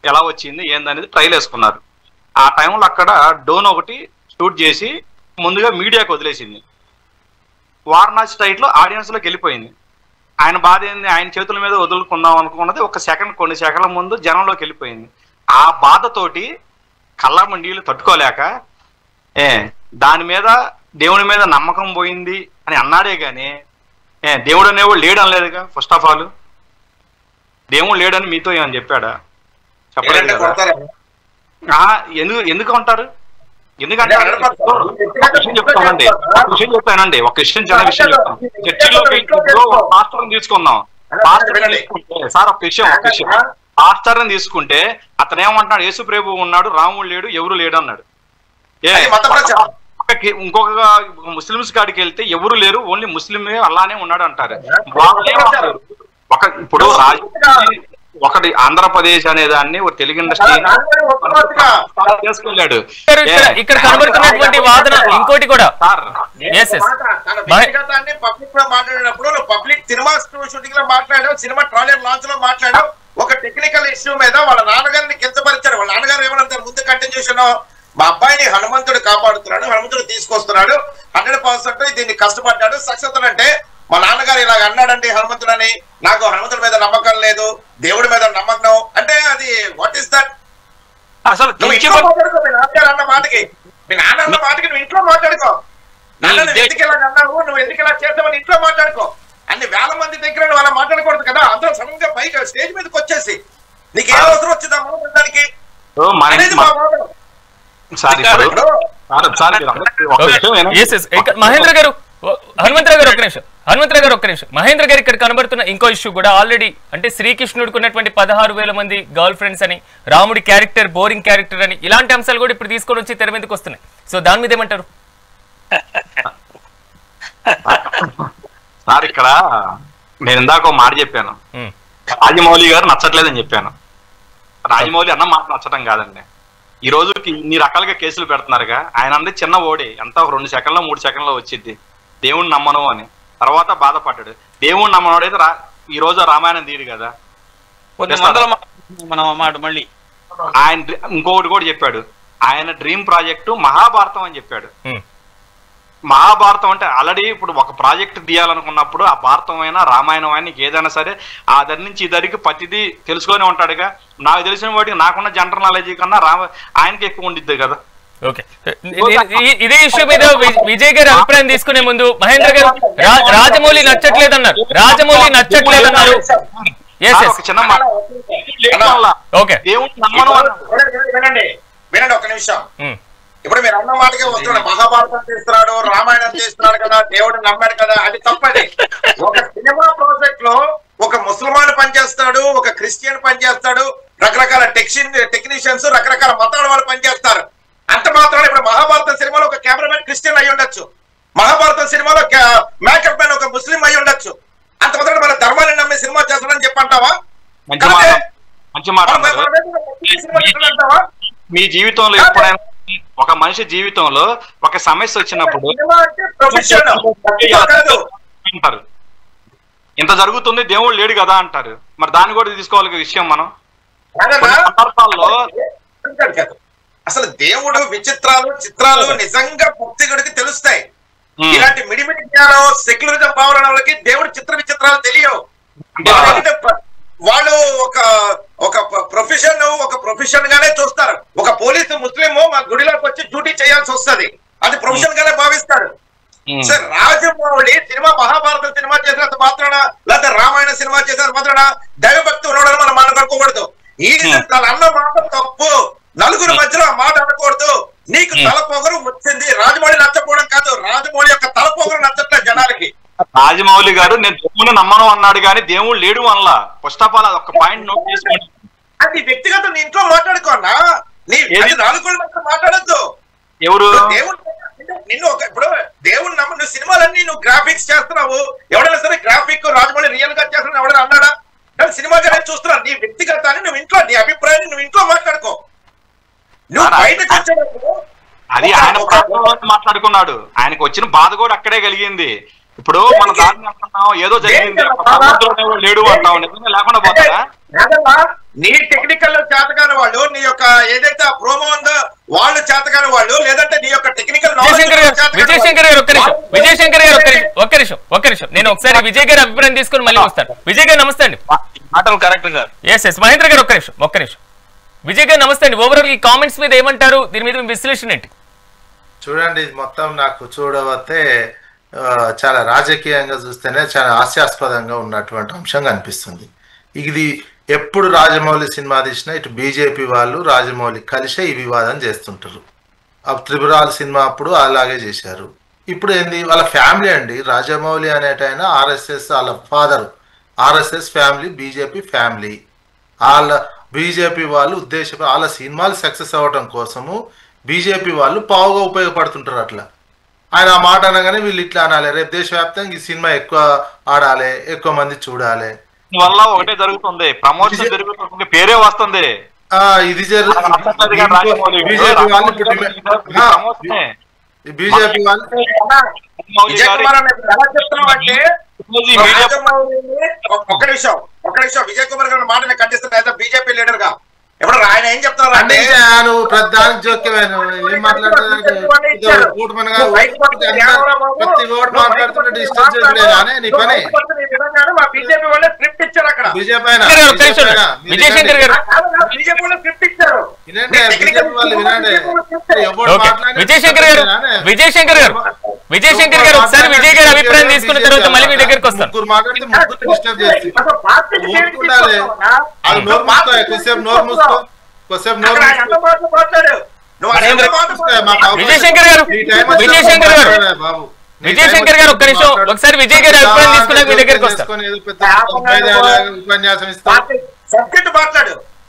G: ఎలా వచ్చింది ఏందనేది ట్రైల్ వేసుకున్నారు. ఆ టైంలో అక్కడ డోన్ ఒకటి షూట్ చేసి ముందుగా మీడియాకి వదిలేసింది. వారణాసి స్టైట్లో ఆడియన్స్లోకి వెళ్ళిపోయింది. ఆయన బాధ ఏంది, ఆయన చేతుల మీద వదులుకుందాం అనుకున్నది కొన్ని సెకండ్ల ముందు జనంలోకి వెళ్ళిపోయింది. ఆ బాధతోటి కళ్ళ నీళ్ళు తట్టుకోలేక దాని మీద దేవుడి మీద నమ్మకం పోయింది అని అన్నాడే కానీ దేవుడు అనేవాడు లేడు అనలేదుగా. ఫస్ట్ ఆఫ్ ఆల్ దేవుడు లేడని మీతో ఏమని చెప్పాడా? చెప్పలేదు కదా. ఎందుకు అంటారు? ఎందుకంటే చెప్తానండి, ఒక విషయం చెప్తానండి, ఒక విషయం చిన్న విషయం చెప్తాను. చర్చిలో పాస్టర్ని తీసుకుందాం. సార్ ఒక విషయం పాస్టర్ని తీసుకుంటే అతను ఏమంటున్నాడు? యేసు ప్రభు ఉన్నాడు, రాముడు లేడు, ఎవరు లేడు అన్నాడు. ఇంకొక ముస్లిమ్స్ కాడికి వెళ్తే ఎవరు లేరు, ఓన్లీ ముస్లిమే అల్లానే ఉన్నాడు అంటారు. ఇప్పుడు ఒకటి ఆంధ్రప్రదేశ్ అనే దాన్ని ఒక తెలుగు ఇండస్ట్రీ చేసుకెళ్ళాడు.
A: ఇక్కడ కనబడుతున్నటువంటి వాదన ఇంకోటి కూడా
E: పబ్లిక్ లో మాట్లాడినప్పుడు పబ్లిక్ సినిమా షూటింగ్ లో మాట్లాడావు, సినిమా ట్రైలర్ లాంచ్ లో మాట్లాడావు. ఒక టెక్నికల్ ఇష్యూ మీద వాళ్ళ నాన్నగారిని కించపరిచారు. వాళ్ళ నాన్నగారు ఏమన్నా ముందు కంటిన్యూషన్ మా అబ్బాయిని హనుమంతుడు కాపాడుతున్నాడు, హనుమంతుడు తీసుకొస్తున్నాడు, 100% దీన్ని కష్టపడ్డాడు, సక్సెస్ అంటే మా నాన్నగారు ఇలాగ అన్నాడండి హనుమంతుడు అని, నాకు హనుమంతుడి మీద నమ్మకం లేదు, దేవుడి మీద నమ్మకం అంటే అది వాట్ ఈస్ దట్?
F: అసలు
E: మాట్లాడుకో మీ నాన్నగారు అన్న మాటకి, మీ నాన్న అన్న మాటకి నువ్వు ఇంట్లో మాట్లాడుకో. నాన్న నువ్వు ఎందుకు ఇలా అన్నావు, నువ్వు ఎందుకు ఇలా చేస్తావని ఇంట్లో మాట్లాడుకో. అన్ని వేల మంది దగ్గర వాళ్ళ మాట్లాడకూడదు కదా. అందరూ సడన్ గా పైకి స్టేజ్ మీదకి వచ్చేసి నీకు ఏ అవసరం వచ్చిందా మాట్లాడడానికి అనేది మా వాదన.
A: మహేంద్ర గారు, హనుమంతరావు గారు ఒక్క నిమిషం. మహేంద్ర గారు ఇక్కడ కనబడుతున్న ఇంకో ఇష్యూ కూడా ఆల్రెడీ అంటే శ్రీకృష్ణుడికి ఉన్నటువంటి 16,000 మంది గర్ల్ ఫ్రెండ్స్ అని, రాముడి క్యారెక్టర్ బోరింగ్ క్యారెక్టర్ అని, ఇలాంటి అంశాలు కూడా ఇప్పుడు తీసుకొని వచ్చి తెర మీదకి వస్తున్నాయి. సో దాని మీద ఏమంటారు
G: సార్? ఇక్కడ నేను ఇందాక ఒక మాట చెప్పాను, రాజమౌళి గారు నచ్చట్లేదని చెప్పాను. రాజమౌళి అన్న మాట నచ్చటం కాదండి. ఈ రోజుకి ఇన్ని రకాలుగా కేసులు పెడుతున్నారుగా. ఆయన అంటే చిన్న ఓడి ఎంత 2 సెకండ్లో 3 సెకండ్లో వచ్చింది దేవుణ్ణి నమ్మను అని. తర్వాత బాధపడ్డాడు. దేవుణ్ణి నమ్మనోడైతే ఈ రోజు రామాయణం తీయడు కదా.
F: మళ్ళీ
G: ఆయన ఇంకొకటి కూడా చెప్పాడు, ఆయన డ్రీమ్ ప్రాజెక్టు మహాభారతం అని చెప్పాడు. మహాభారతం అంటే ఆల్రెడీ ఇప్పుడు ఒక ప్రాజెక్ట్ తీయాలనుకున్నప్పుడు ఆ భారతం అయినా రామాయణం అయినా ఏదైనా సరే ఆ దరి నుంచి ఈ దరికి ప్రతిదీ తెలుసుకొని ఉంటాడుగా. నాకు తెలిసిన వాటికి నాకున్న జనరల్ నాలెడ్జ్ కన్నా ఆయనకి ఎక్కువ ఉండిద్ది కదా.
A: ఓకే, ఇదే ఇష్యూ మీద విజయ్ గారి అభిప్రాయం తీసుకునే ముందు మహేంద్ర గారు రాజమౌళి నచ్చట్లేదన్నారు.
E: వినండి ఒక నిమిషం. ఇప్పుడు మీరు అన్న మాటకే వస్తున్నాడు, మహాభారతం తీస్తున్నాడు, రామాయణం తీస్తున్నాడు కదా, దేవుడు నమ్మాడు కదా, అది తప్పది. ఒక సినిమా ప్రాజెక్ట్ లో ఒక ముస్లిమాన్ పనిచేస్తాడు, ఒక క్రిస్టియన్ పనిచేస్తాడు, రకరకాల టెక్నీషియన్స్ రకరకాల మతాల వాళ్ళు పనిచేస్తారు. అంత మాత్రం ఇప్పుడు మహాభారతం సినిమాలో ఒక కెమెరామెన్ క్రిస్టియన్ అయి ఉండొచ్చు, మహాభారతం సినిమాలో మేకప్ మ్యాన్ ఒక ముస్లిం అయి ఉండొచ్చు. అంత మాత్రం మన ధర్మాన్ని నమ్మే సినిమా చేస్తాడని చెప్పంటావా?
G: మీ జీవితంలో ఎప్పుడైనా ఒక మనిషి జీవితంలో ఒక సమస్య వచ్చినప్పుడు అంటారు ఇంత జరుగుతుంది దేవుడు లేడు కదా అంటారు. మరి దాన్ని కూడా తీసుకోవాలి విషయం. మనం సందర్భాల్లో
E: అసలు దేవుడు చిత్రాలు నిజంగా భక్తికుడికి తెలుస్తాయి. ఇలాంటి మిడిమిడి జ్ఞానం సెక్యులరిజం భావన వాళ్ళకి దేవుడు విచిత్రాలు తెలియవు. వాళ్ళు ఒక ప్రొఫెషన్ గానే చూస్తారు. ఒక పోలీసు ముస్లిం మా గుడిలోకి వచ్చి డ్యూటీ చేయాల్సి వస్తుంది, అది ప్రొఫెషన్ గానే భావిస్తాడు. Sir Rajamouli cinema Mahabharata cinema చేసినంత మాత్రాన లేదా రామాయణ సినిమా చేసినంత మాత్రాన దైవభక్తి ఉండడం మనం మాట్లాడుకోకూడదు. ఈ తన అన్న మాట తప్పు, నలుగురు మధ్యలో ఆ మాట అనకూడదు. నీకు తలపోగరు వచ్చింది, రాజమౌళి నచ్చపోవడం కాదు, రాజమౌళి యొక్క తలపోగరు నచ్చట్లేదు జనాలకి.
G: రాజమౌళి గారు నేను దేవుని నమ్మను అన్నాడు కానీ దేవుడు లేడు అనలా. ఫస్ట్ ఆఫ్ ఆల్ ఒక పాయింట్ నోట్ చేసుకోండి.
E: అది వ్యక్తిగత నీ ఇంట్లో మాట్లాడుకోన్నా, నీ నాలుగు మాట్లాడద్దు.
G: ఎవరు
E: దేవుడు నిన్ను ఇప్పుడు దేవుడు నమ్మ, నువ్వు సినిమాలన్నీ నువ్వు గ్రాఫిక్స్ చేస్తున్నావు. ఎవడైనా సరే గ్రాఫిక్ రాజమౌళి రియల్ గా చేస్తున్నా ఎవడైనా అన్నాడా? కానీ సినిమాగానే చూస్తున్నా. నీ వ్యక్తిగతాన్ని నువ్వు ఇంట్లో, నీ అభిప్రాయాన్ని నువ్వు ఇంట్లో మాట్లాడుకో. నువ్వు బయట చూసేటప్పుడు
G: అది ఆయన మాట్లాడుకున్నాడు. ఆయనకు వచ్చిన బాధ కూడా అక్కడే కలిగింది. ఇప్పుడు మన దారిని అంటున్నాం ఏదో జరిగింది లేడు అంటాం, లేకుండా పోతారా?
E: నీ టెక్నికల్ చేతగాని వాళ్ళు, నీ యొక్క ఏదైతే ప్రోమో ఉందో వాళ్ళు చేతగాని వాళ్ళు, లేదంటే నీ యొక్క టెక్నికల్
A: విజయశంకర్ గారు ఒక్క నిమిషం నేను ఒకసారి విజయ్ గారి అభిప్రాయం తీసుకుని మళ్ళీ వస్తాను. విజయ్ గారు నమస్తే అండి.
F: మాటలు కరెక్ట్ గారు.
A: ఎస్ మహేంద్ర గారు ఒక్క నిమిషం. విజయ్ గారు నమస్తే అండి. ఓవరాల్ ఈ కామెంట్స్ మీద ఏమంటారు, దీని మీద విశ్లేషణ ఏంటి?
H: చూడండి, ఇది మొత్తం నాకు చూడవతే చాలా రాజకీయంగా చూస్తేనే చాలా హాస్యాస్పదంగా ఉన్నటువంటి అంశంగా అనిపిస్తుంది. ఇది ఎప్పుడు రాజమౌళి సినిమా తీసినా ఇటు బీజేపీ వాళ్ళు రాజమౌళి కలిసే ఈ వివాదం చేస్తుంటారు. త్రిపురాల సినిమా అప్పుడు అలాగే చేశారు. ఇప్పుడు ఏంది, వాళ్ళ ఫ్యామిలీ అండి. రాజమౌళి అనేటైన ఆర్ఎస్ఎస్, వాళ్ళ father RSS family, BJP family. వాళ్ళ బీజేపీ వాళ్ళు ఉద్దేశం వాళ్ళ సినిమాలు సక్సెస్ అవ్వటం కోసము బీజేపీ వాళ్ళు పావుగా ఉపయోగపడుతుంటారు. అట్లా ఆయన ఆ మాట అనగానే వీళ్ళు ఇట్లా అనాలి, రేపు దేశవ్యాప్తంగా ఈ సినిమా ఎక్కువ ఆడాలి, ఎక్కువ మంది చూడాలి.
G: వల్ల ఒకటే జరుగుతుంది, ప్రమోషన్ జరుగుతుంది, పేరే వస్తుంది.
H: ఇది బీజేపీ వాళ్ళు
E: ఒక్క నిమిషం విజయ్ కుమార్ గారి మాటని ఖండిస్తున్నా బీజేపీ లీడర్ గా. ఇప్పుడు ఆయన ఏం చెప్తున్నారు అంటే
H: ప్రధాని జోక్యమైన ఏం మాట్లాడుతున్నారు,
E: బీజేపీ వాళ్ళే స్క్రిప్ట్ ఇచ్చారు అక్కడ.
H: బీజేపీ
A: విజయశంకర్ గారు విజయ్ శంకర్ గారు ఒకసారి విజయ్ గారి అభిప్రాయం తీసుకున్న తర్వాత మళ్ళీ మీ దగ్గరికి వస్తాను.
H: ముగ్గురు మాట్లాడితే ముగ్గురు డిస్టర్బ్ చేసి ఊరుకుండాలి. అది నోరు మూసుకో, కొద్దిసేపు నోరు మూసుకో, కొద్దిసేపు నోరు
A: విజయ్ శంకర్ గారు విజయ్ శంకర్ గారు విజయ్ శంకర్ గారు ఒక్క నిమిషం ఒకసారి విజయ్ గారి అభిప్రాయం తీసుకున్నాక మీ దగ్గరికి వస్తాను.
H: ఉపన్యాసం ఇస్తాను.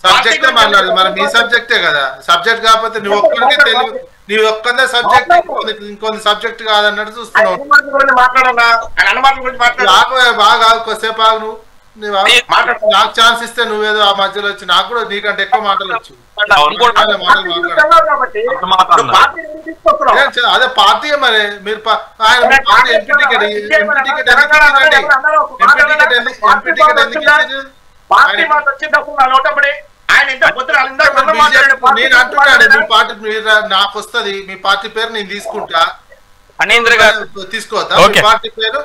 H: సబ్జెక్టే మాట్లాడు, మరి మీ సబ్జెక్టే కదా. సబ్జెక్ట్ కాకపోతే నువ్వు ఒక్కరికే తెలియదు, నీ ఒక్కదే సబ్జెక్ట్ ఇంకొన్ని సబ్జెక్ట్ కాదన్నట్టు చూస్తున్నావు. బాగా కొద్దిసేపు ఆగు నువ్వు. నాకు ఛాన్స్ ఇస్తే నువ్వేదో ఆ మధ్యలో వచ్చి నాకు కూడా నీకంటే ఎక్కువ మాటలు వచ్చు. అదే పార్టీ మరి మీరు ఆయన ఎంపీ టికెట్ ఎందుకు నేను అంటున్నాడు మీ పార్టీ నాకు వస్తుంది, మీ పార్టీ పేరు నేను తీసుకుంటా. తీసుకోవద్దా మీ పార్టీ పేరు?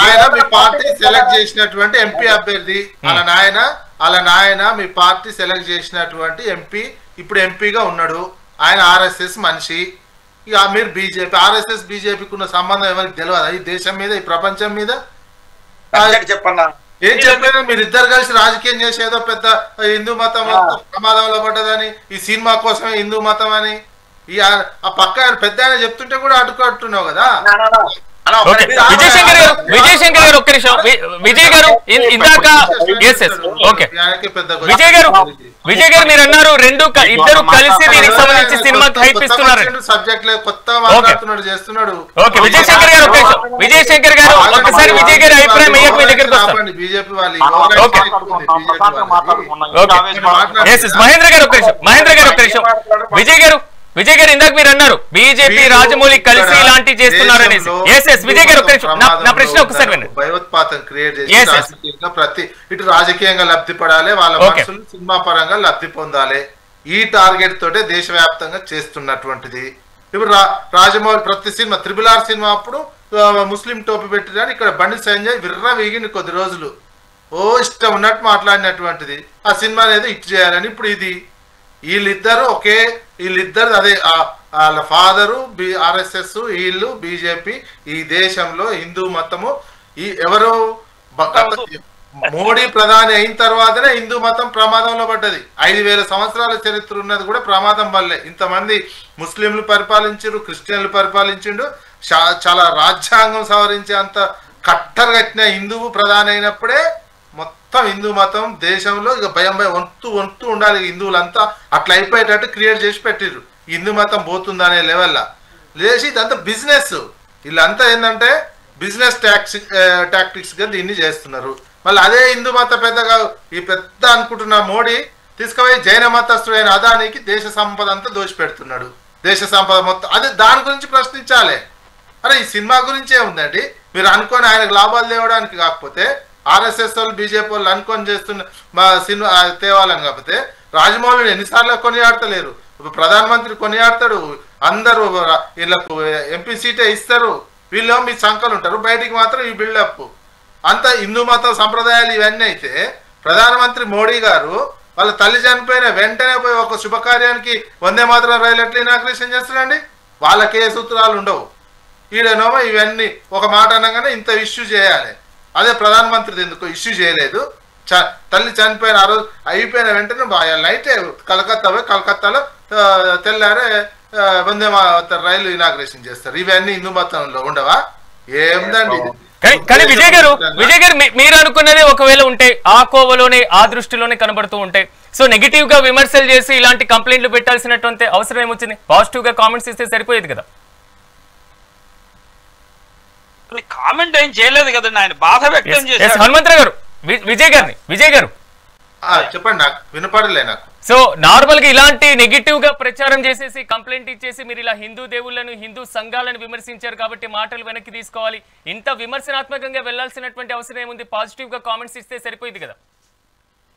H: ఆయన మీ పార్టీ సెలెక్ట్ చేసినటువంటి ఎంపీ అభ్యర్థి, అలా నాయన మీ పార్టీ సెలెక్ట్ చేసినటువంటి ఎంపీ ఇప్పుడు ఎంపీగా ఉన్నాడు. ఆయన ఆర్ఎస్ఎస్ మనిషి. ఇక మీరు బీజేపీ, ఆర్ఎస్ఎస్ బీజేపీకి ఉన్న సంబంధం ఎవరికి తెలియదా ఈ దేశం మీద, ఈ ప్రపంచం మీద? చెప్పన్నా ఏం చెప్పలేదు. మీరు ఇద్దరు కలిసి రాజకీయం చేసేదో పెద్ద హిందూ మతం ప్రమాదంలో పడ్డదని, ఈ సినిమా కోసమే హిందూ మతం అని ఆ పక్క పెద్ద ఆయన చెప్తుంటే కూడా అడ్డుకట్టున్నావు కదా.
A: విజయ్ శంకర్ గారు ఒక్క నిమిషం. విజయ్ గారు ఇందాక విజయ్ గారు మీరు అన్నారు ఇద్దరు కలిసి దీనికి సంబంధించి సినిమాకి హైప్ ఇస్తున్నారు.
H: సబ్జెక్ట్ లేదు, కొత్త మాట్లాడుతున్నాడు చేస్తున్నాడు.
A: ఓకే విజయ్ శంకర్ గారు ఒక్క నిమిషం. విజయ్ శంకర్ గారు ఒక్కసారి విజయ్ గారి అభిప్రాయం అయ్యాక మీ దగ్గరికి వస్తాను.
H: బీజేపీ వాళ్ళు
A: మహేంద్ర గారు ఒక్క నిమిషం. మహేంద్ర గారు ఒక్క నిమిషం. విజయ్ గారు ఇందాక మీరు అన్నారు బీజేపీ రాజమౌళి కలిసి ఇలాంటి చేస్తున్నారు అనేసి. విజయ్ గారు ఒక్క నిమిషం, నా ప్రశ్న ఒకసారి వినండి.
H: భయోత్పాతం క్రియేట్ చేసి ప్రతి ఇటు రాజకీయంగా లబ్ధి పడాలి, వాళ్ళ మనుషులు సినిమా పరంగా లబ్ధి పొందాలి, ఈ టార్గెట్ తోటే దేశవ్యాప్తంగా చేస్తున్నటువంటిది. ఇప్పుడు రాజమౌళి ప్రతి సినిమా RRR సినిమా అప్పుడు ముస్లిం టోపీ పెట్టిరని ఇక్కడ బండి సంజయ్ విర్ర వీగిని కొద్ది రోజులు ఇష్టం ఉన్నట్టు మాట్లాడినటువంటిది. ఆ సినిమా అనేది హిట్ చేయాలని ఇప్పుడు ఇది వీళ్ళిద్దరు అదే వాళ్ళ ఫాదరు ఆర్ఎస్ఎస్, వీళ్ళు బీజేపీ. ఈ దేశంలో హిందూ మతము ఎవరు మోడీ ప్రధాని అయిన తర్వాతనే హిందూ మతం ప్రమాదంలో పడ్డది. 5000 సంవత్సరాల చరిత్ర ఉన్నది కూడా ప్రమాదం వల్లే. ఇంతమంది ముస్లింలు పరిపాలించారు, క్రిస్టియన్లు పరిపాలించిండు. చాలా రాజ్యాంగం సవరించే అంత కట్టరు కట్టిన హిందువు ప్రధాని అయినప్పుడే మొత్తం హిందూ మతం దేశంలో ఇక భయం వంతు ఉండాలి. హిందువులంతా అట్లా అయిపోయేటట్టు క్రియేట్ చేసి పెట్టిర్రు. హిందూ మతం పోతుందనే లెవెల్లా లేచి ఇదంతా బిజినెస్. వీళ్ళంతా ఏంటంటే బిజినెస్ టాక్టిక్స్ గా దీన్ని చేస్తున్నారు. మళ్ళీ అదే హిందూ మత పెద్దగా ఈ పెద్ద అనుకుంటున్న మోడీ తీసుకుపోయి జైన మతస్థుడైన అదానికి దేశ సంపద అంతా దోచిపెడుతున్నాడు. దేశ సంపద మొత్తం అదే దాని గురించి ప్రశ్నించాలి. అరే ఈ సినిమా గురించే ఉందండి. మీరు అనుకొని ఆయనకు లాభాలు తేవడానికి కాకపోతే ఆర్ఎస్ఎస్ వాళ్ళు బీజేపీ వాళ్ళు అనుకొని చేస్తున్న మా సినిమా తేవాలని కాకపోతే రాజమౌళిని ఎన్నిసార్లు కొనియాడతలేరు. ప్రధానమంత్రి కొనియాడతాడు, అందరూ వీళ్ళకు ఎంపీ సీటే ఇస్తారు, వీళ్ళు మీ సంకలు ఉంటారు, బయటికి మాత్రం ఈ బిల్డప్ అంతా హిందూ మతం సంప్రదాయాలు ఇవన్నీ. అయితే ప్రధానమంత్రి మోడీ గారు వాళ్ళ తల్లి చనిపోయిన వెంటనే పోయి ఒక శుభకార్యానికి వందే మాత్రం రైలు ఎట్లా ఇనాగ్రేషన్ చేస్తారండి? వాళ్ళకే సూత్రాలు ఉండవు. ఈడనోమో ఇవన్నీ ఒక మాట అనగానే ఇంత ఇష్యూ చేయాలి. అదే ప్రధానమంత్రి ఎందుకు ఇష్యూ చేయలేదు? తల్లి చనిపోయిన ఆ రోజు అయిపోయిన వెంటనే నైటే కలకత్తాలో తెల్లారే వందే మాత్రం రైలు ఇనాగ్రేషన్ చేస్తారు. ఇవన్నీ హిందూ మతంలో ఉండవా? ఏముందండి.
A: కానీ విజయ్ గారు మీరు అనుకున్నది ఒకవేళ ఉంటే ఆ కోవలోనే ఆ దృష్టిలోనే కనబడుతూ ఉంటాయి. సో నెగిటివ్ గా విమర్శలు చేసి ఇలాంటి కంప్లైంట్లు పెట్టాల్సినటువంటి అవసరం ఏమొచ్చింది? పాజిటివ్ గా కామెంట్స్ ఇస్తే సరిపోయేది కదా.
F: కామెంట్ ఏం చేయలేదు కదండి, ఆయన బాధ వ్యక్తం చేశారు.
A: హనుమంతరావు గారు విజయ్ గారు
H: చెప్పండి. నాకు వినపడలే. నాకు
A: సో నార్మల్ గా ఇలాంటి నెగిటివ్ గా ప్రచారం చేసేసి కంప్లైంట్ ఇచ్చేసి మీరు ఇలా హిందూ దేవుళ్లను హిందూ సంఘాలను విమర్శించారు కాబట్టి మాటలు వెనక్కి తీసుకోవాలి, ఇంత విమర్శనాత్మకంగా వెళ్లాల్సినటువంటి అవసరం ఏముంది? పాజిటివ్ గా కామెంట్స్ ఇస్తే సరిపోయింది కదా.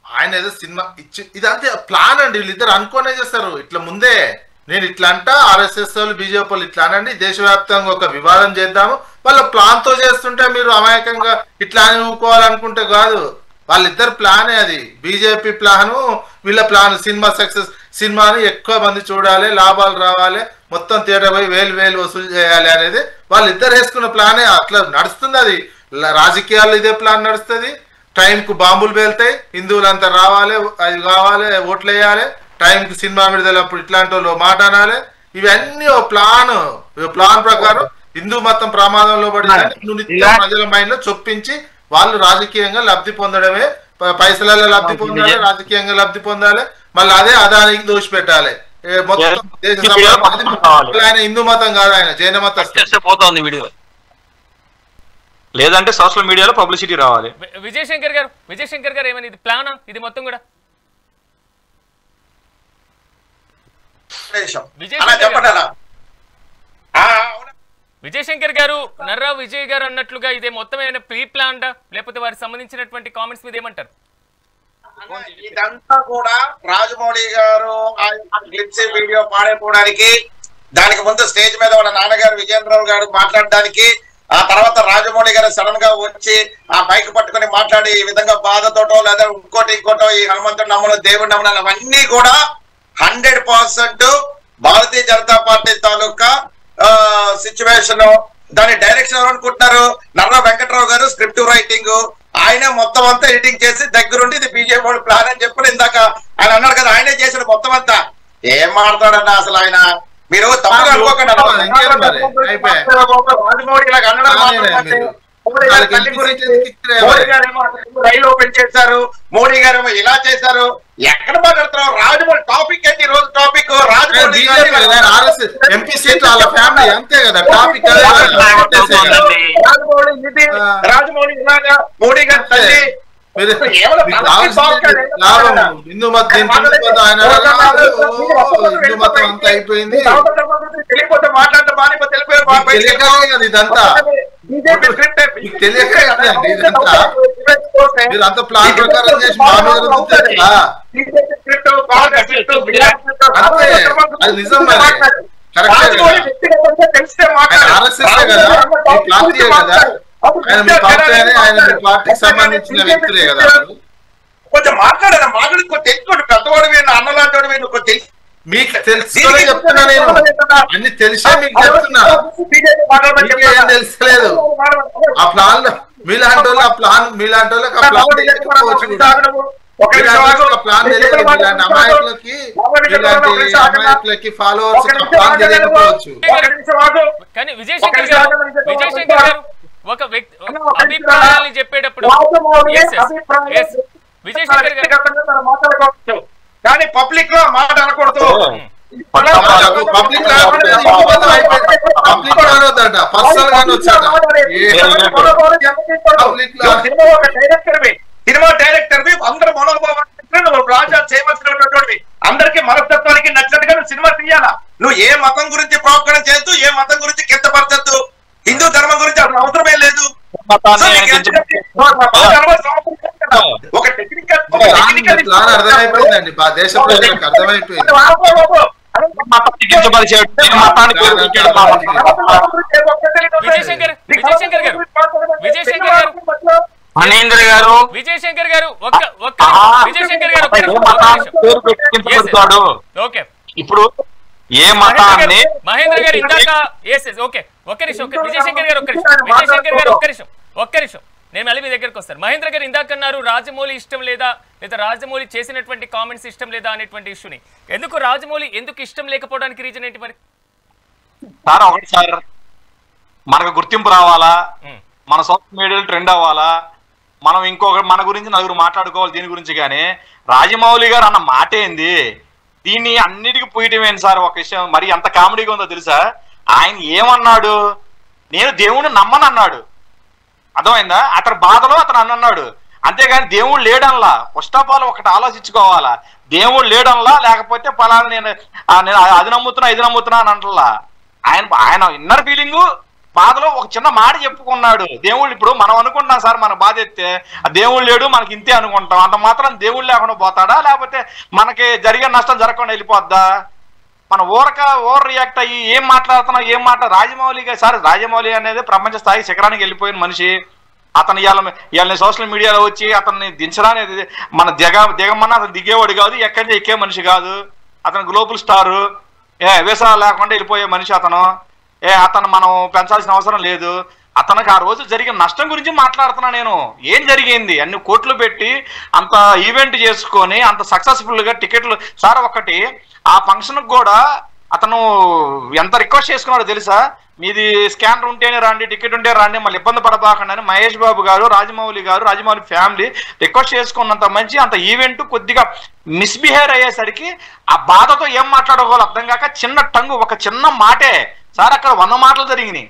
H: ఆయన ఏదో సినిమా ఇచ్చి ఇదంతే ప్లాన్ అండి. వీళ్ళిద్దరు అనుకోనే చేస్తారు. ఇట్లా ముందే నేను ఇట్లా అంటా, ఆర్ఎస్ఎస్ వాళ్ళు బీజేపీ వాళ్ళు ఇట్లా అనండి, దేశవ్యాప్తంగా ఒక వివాదం చేద్దాము, వాళ్ళ ప్లాన్ తో చేస్తుంటే మీరు అమాయకంగా ఇట్లా అని ఊకోవాలనుకుంటే కాదు. వాళ్ళిద్దరు ప్లానే అది. బీజేపీ ప్లాను, వీళ్ళ ప్లాన్ సినిమా సక్సెస్, సినిమాని ఎక్కువ మంది చూడాలి, లాభాలు రావాలి, మొత్తం థియేటర్ పోయి వేలు వసూలు చేయాలి అనేది వాళ్ళిద్దరు వేసుకున్న ప్లానే అట్లా నడుస్తుంది. అది రాజకీయాల్లో ఇదే ప్లాన్ నడుస్తుంది. టైంకు బాంబులు పేలుతాయి, హిందువులంతా రావాలి, అది కావాలి, ఓట్లు వేయాలి, టైంకి సినిమా విడుదలప్పుడు ఇట్లాంటి వాళ్ళు మాట అనాలి. ఇవన్నీ ఓ ప్లాన్ ప్రకారం హిందూ మతం ప్రమాదంలో పడిందని ప్రజల మైండ్ లో చొప్పించి వాళ్ళు రాజకీయంగా లబ్ధి పొందడమే, పైసలలో లబ్ధి పొందాలి, రాజకీయంగా లబ్ధి పొందాలి, మళ్ళీ అదే అదానికి దోషి పెట్టాలి. మొత్తం దేశ ఆయన హిందూ మతం కాదు, ఆయన జైన మతం
F: పోతుంది వీడియో.
G: లేదంటే సోషల్ మీడియాలో పబ్లిసిటీ రావాలి.
A: విజయశంకర్ గారు ఏమని ఇది ప్లాన్ ఇది మొత్తం కూడా? విజయశంకర్ గారు, నర్రా విజయ్ గారు అన్నట్లుగా ఇదే మొత్తం ఏమైనా ప్రీ ప్లాన్డా, లేకపోతే వారికి సంబంధించినటువంటి కామెంట్స్ మీద ఏమంటారు?
E: ఇదంతా కూడా రాజమౌళి గారు క్లిప్స్ వీడియో పాడైపోవడానికి, దానికి ముందు స్టేజ్ మీద వాళ్ళ నాన్నగారు విజయేంద్రరావు గారు మాట్లాడడానికి, ఆ తర్వాత రాజమౌళి గారు సడన్ గా వచ్చి ఆ బైక్ పట్టుకుని మాట్లాడి ఈ విధంగా బాధతోటో లేదా ఇంకోటో ఈ హనుమంతుడు నమ్మను దేవుడు నమ్మను అవన్నీ కూడా 100% భారతీయ జనతా పార్టీ తాలూకా సిచ్యువేషన్. దాని డైరెక్షన్ ఎవరు అనుకుంటున్నారు? నర్రా వెంకట్రావు గారు స్క్రిప్ట్ రైటింగ్, ఆయన మొత్తం అంతా ఎడిటింగ్ చేసి దగ్గరుండి ఇది బీజేపీ ప్లాన్ అని చెప్పి ఇందాక ఆయన అన్నాడు కదా, ఆయనే చేశాడు మొత్తం అంతా. ఏం మాట్లాడన్నా అసలు ఆయన, మీరు తప్పుగా అనుకోకండి. రాజమౌళి ఇలాగ అనడం, మోడీ గారేమో రైలు ఓపెన్ చేశారు, మోడీ గారేమో ఇలా చేశారు, ఎక్కడ మాట్లాడుతున్నావు? రాజమౌళి టాపిక్ ఏంటి? ఈ రోజు టాపిక్ రాజమౌళి
H: ఎంపీ సీట్ వాళ్ళ ఫ్యామిలీ అంతే కదా టాపిక్.
E: రాజమౌళి ఇలాగా మోడీ గారి తల్లి
H: హిందూ మతం అంతా అయిపోయింది.
E: తెలియకపోతే మాట్లాడటం బాగా తెలిపారు
H: ఇదంతా తెలియక ఇదంతా మీరు అంత ప్లాన్ ప్రకారం చేసి మా మీద అంతే. అది నిజం మరి, కరెక్టే కదా, పార్టీయే కదా ఆయన, మీ పార్టీ అని ఆయన మీ పార్టీకి సంబంధించిన వ్యక్తులే కదా.
E: కొంచెం మాట్లాడాను, మాట్లాడుకో తెలుసుకోండి, పెద్దవాడు వీళ్ళు అన్నలాంటి వీళ్ళు కొంచెం
H: మీకు తెలుసుకునే చెప్తున్నా, నేను అన్ని తెలిసే మీకు చెప్తున్నా, ఏం తెలుసుకోలేదు. ఆ ప్లాన్ లో మీలాంటి వాళ్ళు మీలాంటి వాళ్ళకి ఆ ప్లాన్ తెలియకపోవచ్చు కూడా, ప్లాన్ తెలియదు. ఇలాంటి అమాయకులకి ఫాలోవర్స్ ప్లాన్ తెలియకపోవచ్చు.
A: కానీ విజయశంకర్ గారు ఒక వ్యక్తి అభిప్రాయాన్ని చెప్పేటప్పుడు విజయశంకర్
E: గారు కానీ పబ్లిక్ లో మాట అనకూడదు.
H: పబ్లిక్ అనొద్దట, పర్సనల్ గానే వచ్చాట.
E: సినిమా డైరెక్టర్ అందరూ మనోభావాలు రాజా చేయవలసినటువంటి అందరికీ మనస్తత్వానికి నచ్చినట్టుగా నువ్వు సినిమా తీయాలా. నువ్వు ఏ మతం గురించి ప్రోత్సాహం చేస్తూ ఏ మతం గురించి కిందపరచద్దు, హిందూ ధర్మం గురించి అసలు అవసరమే లేదు. ఒక టెక్నికల్
H: అర్థమైపోయిందండి, దేశ ప్రజలకు అర్థమైపోయింది.
A: విజయశంకర్ గారు
G: ఇప్పుడు ఏ మతాన్ని
A: మహేంద్ర గారు ఇందాక ఒక్క నిమిషం విజయశంకర్ గారు ఒక్క నిమిషం నేను మళ్ళీ మీ దగ్గరకు వస్తాను. మహేంద్ర గారు ఇందాక అన్నారు రాజమౌళి ఇష్టం లేదా రాజమౌళి చేసినటువంటి కామెంట్స్ ఇష్టం లేదా అనేటువంటి ఇష్యూని. ఎందుకు రాజమౌళి ఎందుకు ఇష్టం లేకపోవడానికి రీజన్ ఏంటి మరి?
G: సార్ ఒకటి సార్, మనకు గుర్తింపు రావాలా, మన సోషల్ మీడియాలో ట్రెండ్ అవ్వాలా, మనం మన గురించి నలుగురు మాట్లాడుకోవాలి దీని గురించి. కానీ రాజమౌళి గారు అన్న మాట ఏంది, దీన్ని అన్నిటికీ పోయటం ఏంటి సార్? ఒక విషయం మరి ఎంత కామెడీగా ఉందో తెలుసా? ఆయన ఏమన్నాడు, నేను దేవుణ్ణి నమ్మనన్నాడు. అర్థమైందా? అతని బాధలో అతను అన్నాడు, అంతేగాని దేవుడు లేడన్లా. ఫస్ట్ ఆఫ్ ఆల్ ఒకటి ఆలోచించుకోవాలా, దేవుడు లేడన్లా, లేకపోతే పలానా నేను అది నమ్ముతున్నా ఇది నమ్ముతున్నా అని అంటలా. ఆయన ఇన్నర్ ఫీలింగ్ బాధలో ఒక చిన్న మాట చెప్పుకున్నాడు. దేవుళ్ళు ఇప్పుడు మనం అనుకుంటాం సార్, మన బాధ ఎత్తే ఆ దేవుడు లేడు మనకి ఇంతే అనుకుంటాం. అంత మాత్రం దేవుడు లేకుండా పోతాడా, లేకపోతే మనకి జరిగే నష్టం జరగకుండా వెళ్ళిపోద్దా? మన ఓవర్ రియాక్ట్ అయ్యి ఏం మాట్లాడుతున్నాం రాజమౌళిగా సార్, రాజమౌళి అనేది ప్రపంచ స్థాయి శిఖరానికి వెళ్ళిపోయిన మనిషి. అతను ఇవాళ సోషల్ మీడియాలో వచ్చి అతన్ని దించడానికి మన దిగమన్నా అతను దిగేవాడు కాదు, ఎక్కడి నుంచి ఎక్కే మనిషి కాదు. అతను గ్లోబల్ స్టారు. వీసా లేకుండా వెళ్ళిపోయే మనిషి అతను. అతను మనం పెంచాల్సిన అవసరం లేదు. అతనికి ఆ రోజు జరిగిన నష్టం గురించి మాట్లాడుతున్నా నేను. ఏం జరిగింది? అన్ని కోట్లు పెట్టి అంత ఈవెంట్ చేసుకొని అంత సక్సెస్ఫుల్గా టికెట్లు. సార్ ఒకటి, ఆ ఫంక్షన్కి కూడా అతను ఎంత రిక్వెస్ట్ చేసుకున్నాడో తెలుసా? మీది స్కానర్ ఉంటేనే రండి, టికెట్ ఉంటే రండి, మళ్ళీ ఇబ్బంది పడబాకండి అని మహేష్ బాబు గారు, రాజమౌళి ఫ్యామిలీ రిక్వెస్ట్ చేసుకున్నంత మంచి అంత ఈవెంట్ కొద్దిగా మిస్బిహేవ్ అయ్యేసరికి ఆ బాధతో ఏం మాట్లాడుకోవాలో అర్థం కాక చిన్న టంగు, ఒక చిన్న మాటే సార్ అక్కడ 100 మాటలు జరిగినాయి,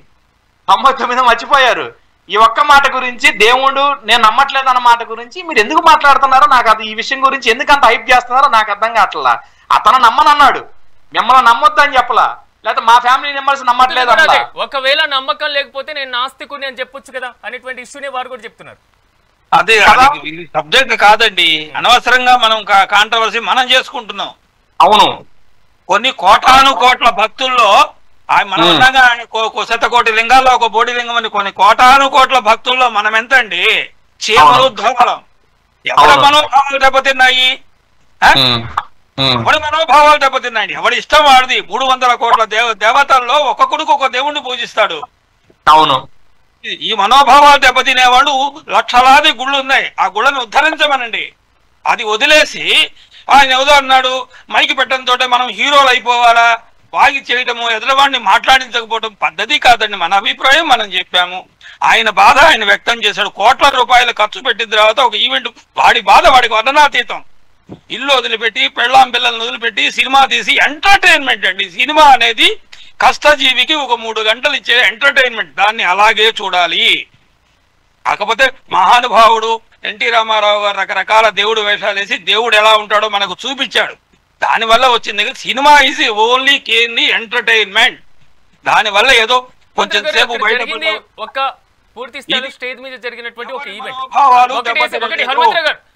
G: 99 మర్చిపోయారు. ఈ ఒక్క మాట గురించి దేవుడు నేను నమ్మట్లేదు అన్న మాట గురించి మీరు ఎందుకు మాట్లాడుతున్నారో నాకు అది, ఈ విషయం గురించి ఎందుకు అంత హైప్ చేస్తున్నారో నాకు అర్థం కావట్లా. అతను నమ్మనన్నాడు, మిమ్మల్ని నమ్మొద్దు అని చెప్పలా, లేకపోతే మా ఫ్యామిలీ మెంబర్స్ నమ్మట్లేదు అన్న.
A: ఒకవేళ నమ్మకం లేకపోతే నేను నాస్తికుని అని చెప్పొచ్చు కదా అనేటువంటి ఇష్యూనే వారు కూడా చెప్తున్నారు.
F: అదే సబ్జెక్ట్ కాదండి, అనవసరంగా మనం కాంట్రవర్సీ మనం చేసుకుంటున్నాం.
G: అవును,
F: కొన్ని కోటాను కోట్ల భక్తుల్లో మనం ఉండగా 100 లింగాల్లో ఒక బోడి లింగం అని కొన్ని కోటాను కోట్ల భక్తుల్లో మనం ఎంత అండి? చీమలు ధోమలం. ఎవరి మనోభావాలు దెబ్బతిన్నాయి? ఎవడి మనోభావాలు దెబ్బతిన్నాయండి? ఎవడి ఇష్టం వాడిది. 300 కోట్ల దేవతల్లో ఒక్కొక్కడికి ఒక దేవుణ్ణి పూజిస్తాడు.
G: అవును,
F: ఈ మనోభావాలు దెబ్బతినేవాళ్ళు లక్షలాది గుళ్ళు ఉన్నాయి, ఆ గుళ్ళని ఉద్ధరించమనండి. అది వదిలేసి ఆయన ఏదో అన్నాడు మైకి పెట్టడంతో మనం హీరోలు అయిపోవాలా, వాగి చేయటము, ఎదురువాడిని మాట్లాడించకపోవడం పద్ధతి కాదండి. మన అభిప్రాయం మనం చెప్పాము. ఆయన బాధ ఆయన వ్యక్తం చేశాడు. కోట్ల రూపాయలు ఖర్చు పెట్టిన తర్వాత ఒక ఈవెంట్, వాడి బాధ వాడికి వర్ణనాతీతం. ఇల్లు వదిలిపెట్టి పెళ్ళాం పిల్లల్ని వదిలిపెట్టి సినిమా తీసి ఎంటర్టైన్మెంట్ అండి. సినిమా అనేది కష్టజీవికి ఒక 3 గంటలు ఇచ్చే ఎంటర్టైన్మెంట్, దాన్ని అలాగే చూడాలి. కాకపోతే మహానుభావుడు ఎన్టీ రామారావు గారు రకరకాల దేవుడు వేషాలు వేసి దేవుడు ఎలా ఉంటాడో మనకు చూపించాడు. దానివల్ల వచ్చింది సినిమా ఈజ్ ఓన్లీ కేన్లీ ఎంటర్టైన్మెంట్. దానివల్ల ఏదో కొంచెం సేపు బయట
A: ఒక పూర్తి స్థాయి స్టేజ్ మీద జరిగినటువంటి ఒక ఈవెంట్,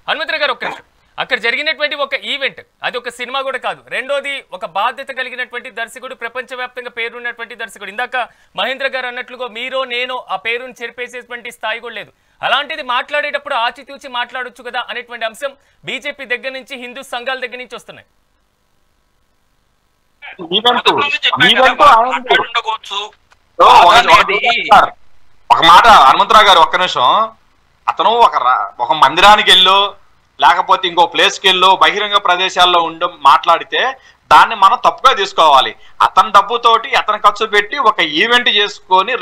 A: హనుమంతరావు గారు ఒక్క నిమిషం, అక్కడ జరిగినటువంటి ఒక ఈవెంట్ అది ఒక సినిమా కూడా కాదు. రెండోది ఒక బాధ్యత కలిగినటువంటి దర్శకుడు, ప్రపంచవ్యాప్తంగా పేరున్నటువంటి దర్శకుడు. ఇందాక మహేంద్ర గారు అన్నట్లుగా మీరో నేనో ఆ పేరును చెరిపేసేటువంటి స్థాయి కూడా లేదు. అలాంటిది మాట్లాడేటప్పుడు ఆచితూచి మాట్లాడొచ్చు కదా అనేటువంటి అంశం బీజేపీ దగ్గర నుంచి, హిందూ సంఘాల దగ్గర నుంచి వస్తున్నాయి.
G: ఒక మాట హనుమంతరావు గారు ఒక్క నిమిషం, అతను ఒక మందిరానికి వెళ్ళు లేకపోతే ఇంకో ప్లేస్కి వెళ్ళు బహిరంగ ప్రదేశాల్లో ఉండి మాట్లాడితే దాన్ని మనం తప్పుగా తీసుకోవాలి. అతని డబ్బుతోటి అతను ఖర్చు పెట్టి ఒక ఈవెంట్ చేసుకొని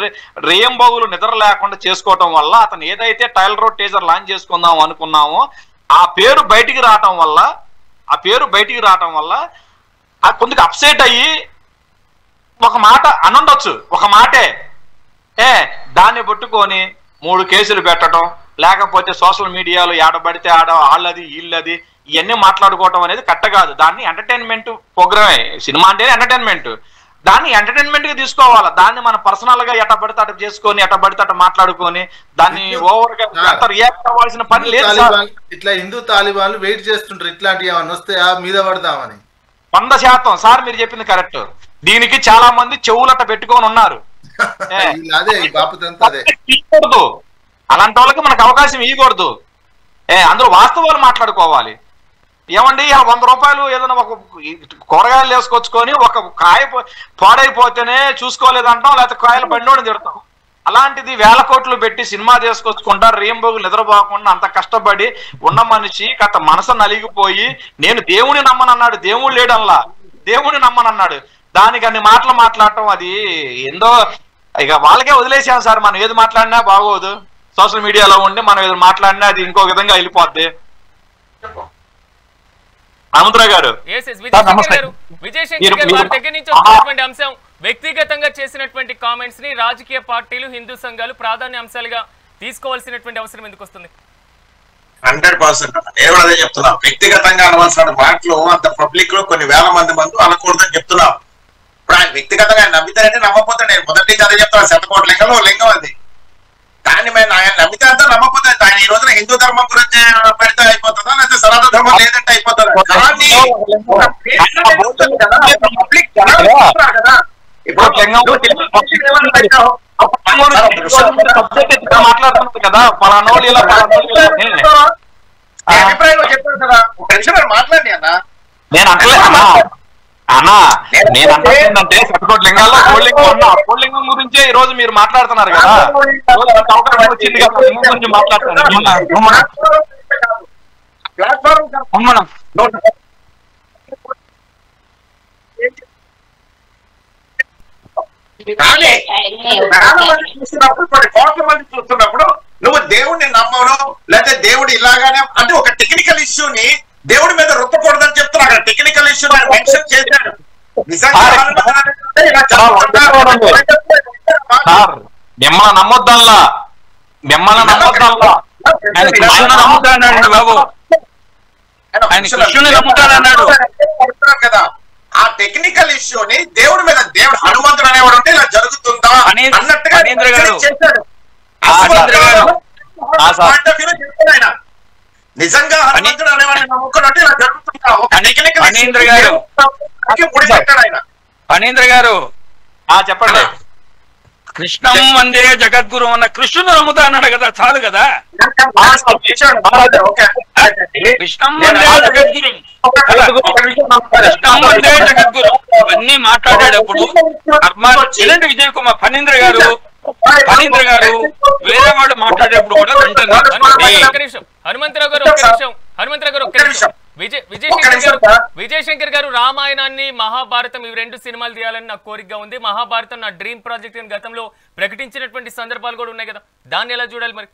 G: రేయంబోగులు నిద్ర లేకుండా చేసుకోవటం వల్ల అతను ఏదైతే టైలర్ రోడ్ టీజర్ లాంచ్ చేసుకుందాం అనుకున్నామో ఆ పేరు బయటికి రావటం వల్ల కొంచెం అప్సెట్ అయ్యి ఒక మాట అనుండొచ్చు, ఒక మాటే దాన్ని పట్టుకొని 3 కేసులు పెట్టడం, లేకపోతే సోషల్ మీడియాలో ఆడబడితే వాళ్ళది వీళ్ళది ఇవన్నీ మాట్లాడుకోవటం అనేది కరెక్ట్ కాదు. దాన్ని ఎంటర్టైన్మెంట్ ప్రోగ్రామే, సినిమా అంటే ఎంటర్టైన్మెంట్, దాన్ని ఎంటర్టైన్మెంట్ గా తీసుకోవాలి. దాన్ని మనం పర్సనల్ గా ఎట్ట పడితే అట చేసుకొని ఎట్ట పడితే అట మాట్లాడుకొని దాన్ని ఓవర్ గా రియాక్ట్ అవ్వాల్సిన పని లేదు.
H: ఇట్లా హిందూ తాలిబాన్లు వెయిట్ చేస్తుంటారు ఇట్లాంటివి ఏమన్నా వస్తే మీద పడదామని.
G: 100% సార్ మీరు చెప్పింది కరెక్ట్. దీనికి చాలా మంది చెవులట పెట్టుకొని ఉన్నారు. అలాంటి వాళ్ళకి మనకు అవకాశం ఇవ్వకూడదు. అందులో వాస్తవాలు మాట్లాడుకోవాలి. ఏమండి 100 రూపాయలు ఏదైనా ఒక కూరగాయలు వేసుకొచ్చుకొని ఒక కాయ పాడైపోతేనే చూసుకోలేదంటాం, లేకపోతే కాయలు బండిని తిడతాం. అలాంటిది 1000 కోట్లు పెట్టి సినిమా తీసుకొచ్చుకుంటారు, రేంబోగు నిద్రపోకుండా అంత కష్టపడి ఉన్న మనిషి కథ మనసు నలిగిపోయి నేను దేవుని నమ్మనన్నాడు, దేవుడు లేడల్లా దేవుని నమ్మనన్నాడు. దానికి అన్ని మాటలు మాట్లాడటం అది ఏందో ఇక వాళ్ళకే వదిలేసాం సార్. మనం ఏది మాట్లాడినా బాగోదు, సోషల్ మీడియాలో ఉండి మనం ఏది మాట్లాడినా అది ఇంకో విధంగా వెళ్ళిపోద్ది. హనుమంతరావు గారు,
A: విజయశంకర్ గారి దగ్గర నుంచి వచ్చినటువంటి అంశం వ్యక్తిగతంగా చేసినటువంటి కామెంట్స్ ని రాజకీయ పార్టీలు, హిందూ సంఘాలు ప్రాధాన్య అంశాలుగా తీసుకోవాల్సినటువంటి అవసరం ఎందుకు వస్తుంది?
E: 100% నేను అదే చెప్తున్నా. వ్యక్తిగతంగా అనవలసిన మాటలు అంత పబ్లిక్ లో కొన్ని వేల మంది అనకూడదని చెప్తున్నాం. ఇప్పుడు ఆయన వ్యక్తిగతంగా నమ్మితారంటే నమ్మకపోతే నేను మొదటి నుంచి అదే చెప్తాను, 100 కోట్ల లింగం అది. కానీ మేము ఆయన నమ్మితే అంతా నమ్మకపోతే ఆయన ఈ రోజున హిందూ ధర్మం గురించి పెడితే అయిపోతుందా, లేకపోతే సనాతన ధర్మం లేదంటే అయిపోతుందా? కానీ
G: మాట్లాడుతున్నారు కదా పలానోళ్ళు ఇలా
E: అభిప్రాయంలో చెప్పారు కదా, ఒక నిమిషం మాట్లాడి అన్న.
G: నేను అంటలేదు అన్నా నేను అంటే సరికోటి లింగాల్లో కోళ్ళింగం గురించే ఈ రోజు మీరు మాట్లాడుతున్నారు కదా, అవకాశం వచ్చింది కదా లింగం గురించి మాట్లాడుతున్నారు.
E: కోట్ల మంది చూస్తున్నప్పుడు నువ్వు దేవుడిని నమ్మను, లేకపోతే దేవుడు ఇలాగానే అంటే ఒక టెక్నికల్ ఇష్యూని దేవుడి మీద రుద్దకూడదని చెప్తున్నా. అక్కడ టెక్నికల్ ఇష్యూ మెన్షన్ చేశాడు.
G: మిమ్మల్ని నమ్మొద్దల్లా, మిమ్మల్ని నమ్మొద్దల్లా, ఆయన కృష్ణుని నమ్ముతాడు బాబు, ఆయన కృష్ణుని నమ్ముతాడన్నాడు
E: కదా. ఆ టెక్నికల్ ఇష్యూని దేవుడి మీద, దేవుడు హనుమంతుడు అనేవాడు ఉంటే ఇలా జరుగుతుందా అన్నట్టుగా చేశాడు. నిజంగా హనుమంతుడు అనేవాడిని నమ్ముకున్నట్టు ఇలా జరుగుతుందా ఒక టెక్నికల్ ముడిపెట్టాడు ఆయన.
F: ఫణీంద్ర గారు
G: చెప్పండి.
F: కృష్ణం వందే జగద్గురు అన్న కృష్ణుని నమ్ముతా అన్నాడు కదా, చాలు కదా. కృష్ణం వందే జగద్గురు, కృష్ణం వందే జగద్గురు ఇవన్నీ మాట్లాడేటప్పుడు ఇలాంటి విజయ్ కుమార్ ఫణీంద్ర గారు వేరే వాళ్ళు మాట్లాడేటప్పుడు కూడా
A: హనుమంతరావు గారు ఒక్క నిమిషం. విజయశంకర్ గారు రామాయణాన్ని, మహాభారతం ఇవి 2 సినిమాలు తీయాలని నాకు కోరికగా ఉంది. మహాభారతం నా డ్రీమ్ ప్రాజెక్ట్ అని గతంలో ప్రకటించినటువంటి సందర్భాలు కూడా ఉన్నాయి కదా, దాన్ని ఎలా చూడాలి మరి?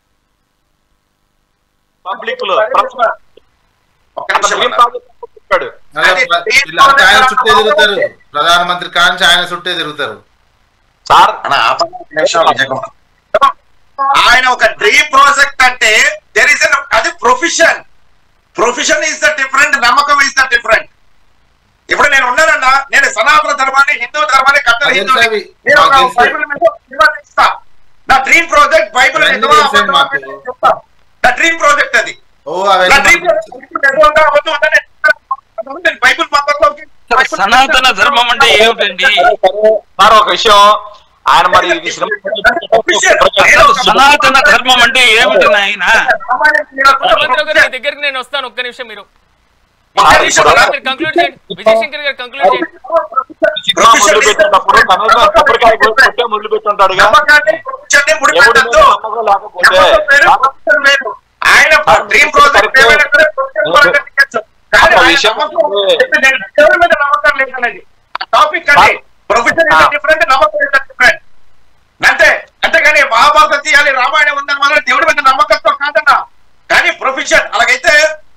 G: పబ్లిక్ లో
H: ఆయన చుట్టే తిరుగుతారు, ప్రధానమంత్రి కాంచి ఆయన చుట్టే తిరుగుతారు
E: సార్. ఆయన ఒక డ్రీమ్ ప్రాజెక్ట్ అంటే దేర్ ఇస్ అది ప్రొఫెషన్ ఈస్ ద డిఫరెంట్, నమ్మకం ఈస్ ద డిఫరెంట్. ఇప్పుడు నేను ఉన్నానన్నా, నేను సనాతన ధర్మాన్ని, హిందూ ధర్మాన్ని నా డ్రీమ్ ప్రాజెక్ట్ బైబిల్, నా డ్రీమ్ ప్రాజెక్ట్ అది. బైబిల్ మతంలోకి
F: సనాతన ధర్మం అంటే ఏమిటండి
G: సార్? ఒక విషయం, ఆయన మరి
F: సనాతన ధర్మం అంటే ఏమిటి ఆయన?
A: దగ్గరికి నేను వస్తాను, ఒక్క నిమిషం మీరు కంక్లూడ్ చేయండి. విజయశంకర్ గారు కంక్లూడ్ చేయండి.
G: మొదలు పెట్టుంటాడు
E: ఆయన డ్రీమ్ ప్రాజెక్ట్ నమ్మకం లేదనేది టాపిక్ అండి. ప్రొఫెషన్ డిఫరెంట్, నమ్మకం డిఫరెంట్ అంతే. అంతేగాని మహాభారతం తీయాలి, రామాయణం ఉందని వల్ల దేవుడి మీద నమ్మకంతో కాదన్నా. కానీ ప్రొఫెషన్ అలాగైతే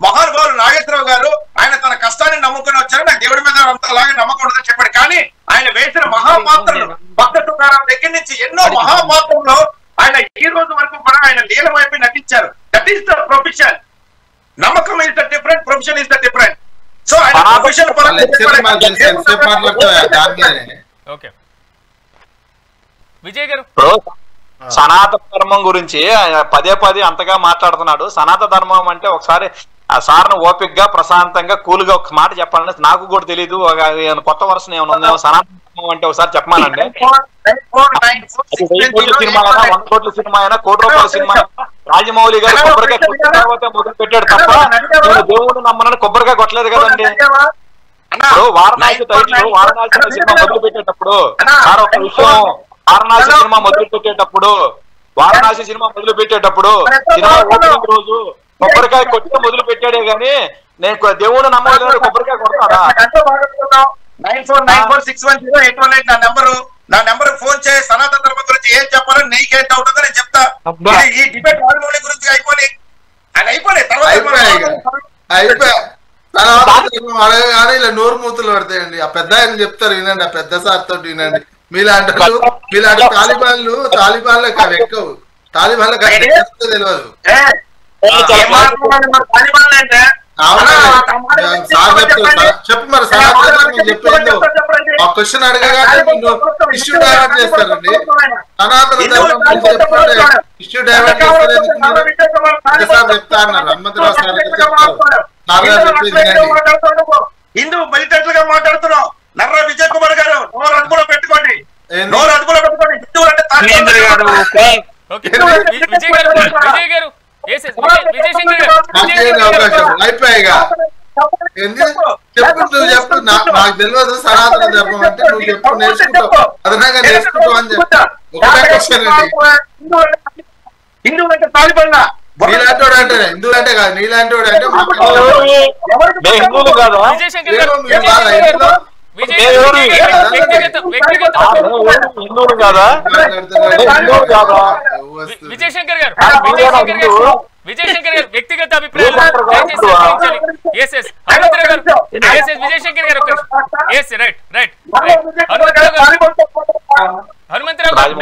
E: మహానుభావులు నాగేశ్వరరావు గారు ఆయన తన కష్టాన్ని నమ్ముకుని వచ్చారు, నాకు దేవుడి మీద అలాగే నమ్మకం ఉండదని చెప్పాడు. కానీ ఆయన వేసిన మహాపాత్రలు భక్త తుకారాం దగ్గర నుంచి ఎన్నో మహాపాత్రలో ఆయన ఈ రోజు వరకు కూడా ఆయన లీలమైపోయి నటించారు. That is the profession. నమ్మకం is the different, profession is the different. So ఆయన ప్రొఫెషన్
A: ఓకే విజయ్ గారు,
G: సనాతన ధర్మం గురించి పదే అంతగా మాట్లాడుతున్నాడు. సనాతన ధర్మం అంటే ఒకసారి ఆ సార్ను ఓపిక్ గా, ప్రశాంతంగా, కూల్ గా ఒక మాట చెప్పాలంటే నాకు కూడా తెలీదు. కొత్త వర్షన్ ఏమైనా ఉందేమో సనాతన ధర్మం అంటే ఒకసారి చెప్పమానండి. 100 కోట్ల సినిమా అయినా, 100 కోట్ల సినిమా అయినా, 1 కోటి రూపాయల సినిమా రాజమౌళి గారు కొబ్బరికాయ కొట్టిన తర్వాత మొదలు పెట్టాడు తప్ప నేను దేవుడు నమ్మనని కొబ్బరికాయ కొట్టలేదు కదండి. వారణాసి టైటిల్ వారణాసి సినిమా మొదలు పెట్టేటప్పుడు సార్ ఒక విషయం, వారణాసి సినిమా మొదలు పెట్టేటప్పుడు సినిమా ఓపెనింగ్ రోజు కొబ్బరికాయ కొట్టి మొదలు పెట్టాడే గాని నేను దేవుడు నమ్మలేదు కొబ్బరికాయ కొడతాడా?
E: 9494610818 నా నెంబర్ ఫోన్ చేసి సనాతన ధర్మం గురించి ఏం చెప్పాలని నీకేం డౌట్ ఉందో నేను చెప్తా. ఈ డిబేట్ రాజమౌళి గురించి అయిపోయి తర్వాత
H: అడగగానే ఇలా నోరు మూతులు పడతాయండి. ఆ పెద్ద ఆయన చెప్తారు వినండి, ఆ పెద్ద సార్ తోటి వినండి. మీలాంటి తాలిబాన్లకు అవి ఎక్కువ, తాలిబాన్లకు తెలియదు. చెప్పు మరి చెప్పిందో ఆ క్వశ్చన్ అడగగానే ఇష్యూ డైవర్ట్ చేస్తారండి. సనాతన ధర్మం చెప్తుంటే ఇష్యూ డైవర్ట్ చేస్తారు చెప్తా అన్నారు. హనుమంతరావు సార్
E: హిందూ బలితట్లుగా మాట్లాడుతున్నావు. నర్ర విజయ్ కుమార్ గారు నోరు అదుపులో పెట్టుకోండి, నోరు అదుపులో పెట్టుకోండి. హిందువులు అంటే
H: అయిపోయాయిగా చెప్పు నువ్వు చెప్పు. నాకు తెలియదు సనాతన ధర్మం అంటే, నువ్వు చెప్పు, నేర్చుకుంటావు, అదనంగా నేర్చుకుంటావు అని చెప్పు. ఒకటే క్వశ్చన్ అండి.
E: హిందువులంటే తాలిబన్లా
H: నీలాంటోడు అంటే, హిందువులంటే కాదు, నీలాంటోడు అంటే
G: హిందువులు కాదా?
A: విజయశంకర్ గారు
G: హిందువులు కాదా?
A: విజయశంకర్ గారు విజయశంకర్ గారు వ్యక్తిగత అభిప్రాయాలు విజయశంకర్ గారు హనుమంతరావు గారు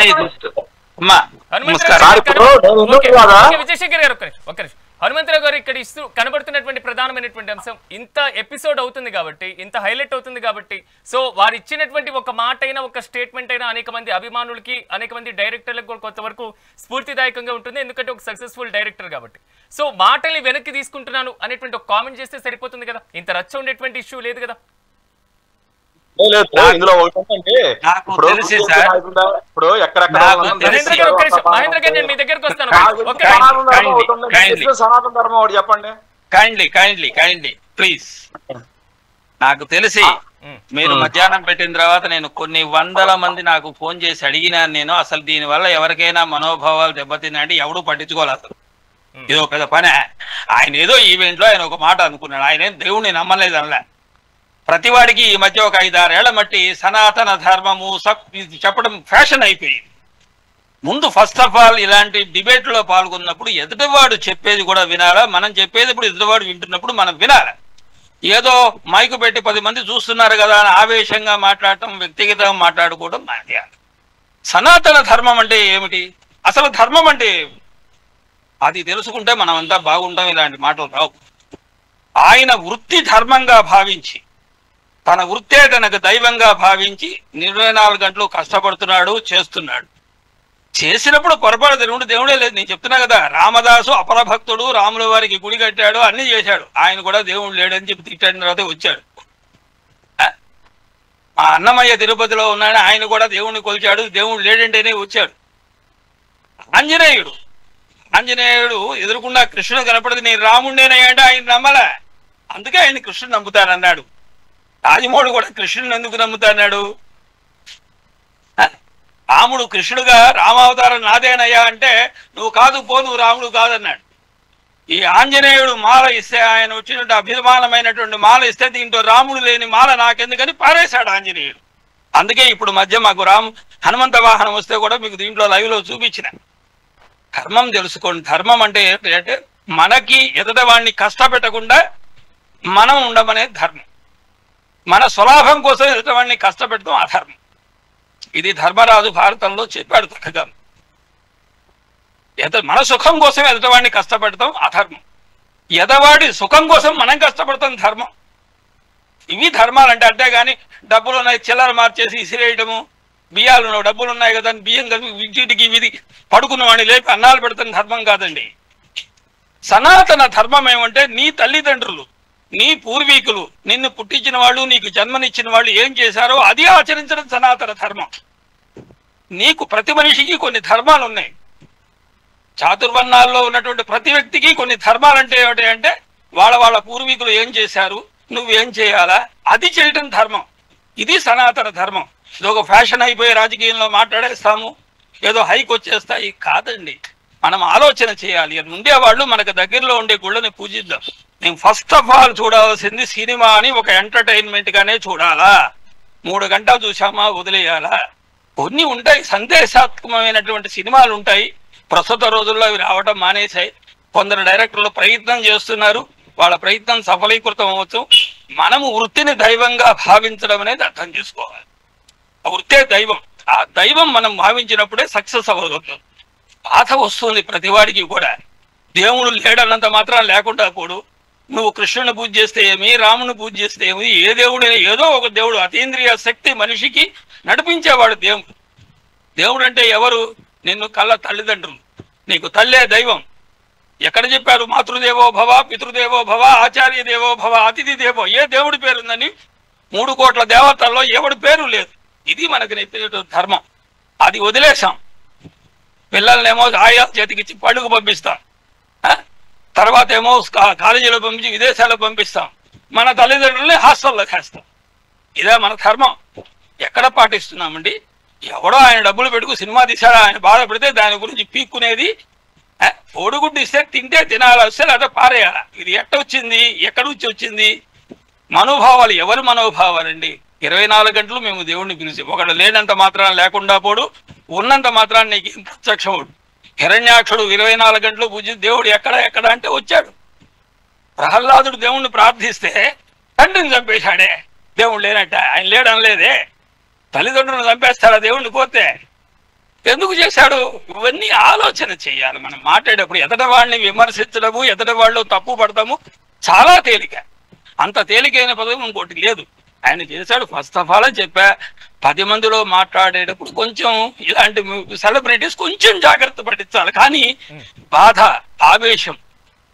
A: విజయశంకర్ గారు ఒక్క నిమిషం. హనుమంతరావు గారు ఇక్కడ ఇస్తూ కనబడుతున్నటువంటి ప్రధానమైనటువంటి అంశం, ఇంత ఎపిసోడ్ అవుతుంది కాబట్టి, ఇంత హైలైట్ అవుతుంది కాబట్టి, సో వారు ఇచ్చినటువంటి ఒక మాట అయినా, ఒక స్టేట్మెంట్ అయినా అనేక మంది అభిమానులకి, అనేక మంది డైరెక్టర్లకు కూడా కొంతవరకు స్ఫూర్తిదాయకంగా ఉంటుంది. ఎందుకంటే ఒక సక్సెస్ఫుల్ డైరెక్టర్ కాబట్టి. సో మాటల్ని వెనక్కి తీసుకుంటున్నాను అనేటువంటి ఒక కామెంట్ చేస్తే సరిపోతుంది కదా, ఇంత రచ్చ ఉండేటువంటి ఇష్యూ లేదు కదా.
G: ఇందులో ఇప్పుడు ఎక్కడెక్కడ
A: మహేంద్ర గారు నేను మీ దగ్గరకు వస్తాను.
G: సనాతన ధర్మం ఒకటి చెప్పండి.
F: Kindly please. నాకు తెలిసి మీరు మధ్యాహ్నం పెట్టిన తర్వాత నేను కొన్ని వందల మంది నాకు ఫోన్ చేసి అడిగినాను. నేను అసలు దీని వల్ల ఎవరికైనా మనోభావాలు దెబ్బతిన్నాయంటే ఎవడూ పట్టించుకోవాలి. అసలు ఇదో పెద్ద పని. ఆయన ఏదో ఈవెంట్ లో ఆయన ఒక మాట అనుకున్నాడు. ఆయన దేవుణ్ణి నమ్మలేదు అనలే. ప్రతివాడికి ఈ మధ్య ఒక 5-6 ఏళ్ల మట్టి సనాతన ధర్మము చెప్పడం ఫ్యాషన్ అయిపోయింది. ముందు ఫస్ట్ ఆఫ్ ఆల్ ఇలాంటి డిబేట్ లో పాల్గొన్నప్పుడు ఎదుటివాడు చెప్పేది కూడా వినాలా, మనం చెప్పేది ఇప్పుడు ఎదుటివాడు వింటున్నప్పుడు మనం వినాలి. ఏదో మైకు పెట్టి 10 మంది చూస్తున్నారు కదా అని ఆవేశంగా మాట్లాడటం, వ్యక్తిగతంగా మాట్లాడుకోవడం మాది. సనాతన ధర్మం అంటే ఏమిటి, అసలు ధర్మం అంటే అది తెలుసుకుంటే మనం అంతా బాగుంటాం. ఇలాంటి మాటలు రావు. ఆయన వృత్తి ధర్మంగా భావించి, తన వృత్తే తనకు దైవంగా భావించి 24 గంటలు కష్టపడుతున్నాడు, చేస్తున్నాడు. చేసినప్పుడు పొరపాటు దేవుడే లేదు. నేను చెప్తున్నా కదా, రామదాసు అపరభక్తుడు, రాముల వారికి గుడి కట్టాడు, అన్ని చేశాడు. ఆయన కూడా దేవుడు లేడని చెప్పి తిట్టిన తర్వాత వచ్చాడు. ఆ అన్నమయ్య తిరుపతిలో ఉన్నాడు, ఆయన కూడా దేవుణ్ణి కొలిచాడు, దేవుడు లేడంటేనే వచ్చాడు. ఆంజనేయుడు ఎదురుకుండా కృష్ణుడు కనపడదు, నేను రాముడినేనయ్యా అంటే ఆయన నమ్మలే. అందుకే ఆయన కృష్ణుడు నమ్ముతానన్నాడు. రాజమౌళి కూడా కృష్ణుని ఎందుకు నమ్ముతాన్నాడు? రాముడు కృష్ణుడుగా రామావతారం నాదేనయ్యా అంటే నువ్వు కాదు పో, నువ్వు రాముడు కాదన్నాడు. ఈ ఆంజనేయుడు మాల ఇస్తే, ఆయన వచ్చినట్టు అభిమానమైనటువంటి మాల ఇస్తే, దీంట్లో రాముడు లేని మాల నాకెందుకని పారేశాడు ఆంజనేయుడు. అందుకే ఇప్పుడు మధ్య మాకు హనుమంత వాహనం వస్తే కూడా మీకు దీంట్లో లైవ్ లో చూపించిన. ధర్మం తెలుసుకోండి. ధర్మం అంటే ఏంటి అంటే మనకి ఎదుట వాడిని కష్టపెట్టకుండా మనం ఉండమనే ధర్మం. మన స్వలాభం కోసం ఎదుటవాడిని కష్టపెడతాం అధర్మం. ఇది ధర్మరాజు భారతంలో చెప్పాడు చక్కగా. మన సుఖం కోసం ఎదుటవాడిని కష్టపెడతాం అధర్మం. ఎదవాడి సుఖం కోసం మనం కష్టపడతాం ధర్మం. ఇవి ధర్మాలంటే. అంతేగాని డబ్బులు ఉన్నాయి చిల్లర మార్చేసి ఇసిరేయటము, బియ్యాలు డబ్బులు ఉన్నాయి కదా బియ్యం కలిపి ఇంటికి విధి పడుకున్న వాడిని లేపి అన్నాలు పెడతాం ధర్మం కాదండి. సనాతన ధర్మం ఏమంటే నీ తల్లిదండ్రులు, నీ పూర్వీకులు, నిన్ను పుట్టించిన వాళ్ళు, నీకు జన్మనిచ్చిన వాళ్ళు ఏం చేశారో అది ఆచరించడం సనాతన ధర్మం. నీకు ప్రతి మనిషికి కొన్ని ధర్మాలు ఉన్నాయి. చాతుర్వర్ణాల్లో ఉన్నటువంటి ప్రతి వ్యక్తికి కొన్ని ధర్మాలు అంటే ఏమిటి అంటే వాళ్ళ పూర్వీకులు ఏం చేశారు, నువ్వేం చేయాలా, అది చేయటం ధర్మం. ఇది సనాతన ధర్మం. ఇది ఒక ఫ్యాషన్ అయిపోయి రాజకీయంలో మాట్లాడేస్తాము, ఏదో హైక్ వచ్చేస్తాయి కాదండి. మనం ఆలోచన చేయాలి. ఉండేవాళ్ళు మనకు దగ్గరలో ఉండే గుళ్ళని పూజిద్దాం. నేను ఫస్ట్ ఆఫ్ ఆల్ చూడాల్సింది సినిమా అని ఒక ఎంటర్టైన్మెంట్ గానే చూడాలా. 3 గంటలు చూసామా వదిలేయాలా? కొన్ని ఉంటాయి, సందేశాత్మకమైనటువంటి సినిమాలు ఉంటాయి. ప్రస్తుత రోజుల్లో అవి రావడం మానేశాయి. కొందరు డైరెక్టర్లు ప్రయత్నం చేస్తున్నారు, వాళ్ళ ప్రయత్నం సఫలీకృతం అవ్వచ్చు. మనము వృత్తిని దైవంగా భావించడం అనేది అర్థం చేసుకోవాలి. ఆ వృత్తే దైవం. ఆ దైవం మనం భావించినప్పుడే సక్సెస్ అవ్వగలుగుతాం. బాధ వస్తుంది ప్రతివాడికి కూడా. దేవుడు లేడన్నంత మాత్రం లేకుండా పోడు. నువ్వు కృష్ణుని పూజ చేస్తే ఏమి, రాముని పూజ చేస్తే ఏమి, ఏ దేవుడు ఏదో ఒక దేవుడు. అతీంద్రియ శక్తి మనిషికి నడిపించేవాడు దేవుడు. దేవుడు అంటే ఎవరు? నిన్ను కళ్ళ తల్లిదండ్రులు. నీకు తల్లే దైవం. ఎక్కడ చెప్పారు? మాతృదేవో భవ, పితృదేవో భవ, ఆచార్య దేవో భవ, అతిథి దేవో. ఏ దేవుడి పేరుందని 3 కోట్ల దేవతల్లో ఎవడి పేరు లేదు. ఇది మనకు నేర్పిన ధర్మం. అది వదిలేసాం. పిల్లల్నేమో ఆయా చేతికిచ్చి పళ్ళుకు పంపిస్తాం, తర్వాత ఏమో కాలేజీలో పంపించి విదేశాలకు పంపిస్తాం. మన తల్లిదండ్రుల్ని హాస్టల్లో వేస్తాం. ఇదే మన ధర్మం. ఎక్కడ పాటిస్తున్నామండి? ఎవడో ఆయన డబ్బులు పెట్టుకు సినిమా తీశాడు, ఆయన బాధపడితే దాని గురించి పీక్కునేది. కోడిగుడ్డు ఇస్తే తింటే తినాలి, వస్తే లేదా పారేయాల. ఇది ఎట్ట వచ్చింది? ఎక్కడి నుంచి వచ్చింది? మనోభావాలు ఎవరి మనోభావాలండి? 24 గంటలు మేము దేవుణ్ణి పిలిచి, ఒకడు లేనంత మాత్రాన లేకుండా పోడు, ఉన్నంత మాత్రాన్ని నీకు ప్రత్యక్షముడు. హిరణ్యాక్షుడు 24 గంటలు పూజి దేవుడు ఎక్కడ అంటే వచ్చాడు. ప్రహ్లాదుడు దేవుణ్ణి ప్రార్థిస్తే తండ్రిని చంపేశాడే, దేవుడు లేనట్ట. ఆయన లేడనలేదే. తల్లిదండ్రులను చంపేస్తాడా దేవుణ్ణి కోతే? ఎందుకు చేశాడు? ఇవన్నీ ఆలోచన చేయాలి. మనం మాట్లాడేటప్పుడు ఎదటి వాళ్ళని విమర్శించడము, ఎదటి వాళ్ళు తప్పు పడతాము చాలా తేలిక. అంత తేలికైన పదవి ఇంకోటి లేదు. ఆయన చేశాడు. ఫస్ట్ ఆఫ్ ఆల్ అని చెప్పా, 10 మందిలో మాట్లాడేటప్పుడు కొంచెం ఇలాంటి సెలబ్రిటీస్ కొంచెం జాగ్రత్త పట్టించాలి. కానీ బాధ, ఆవేశం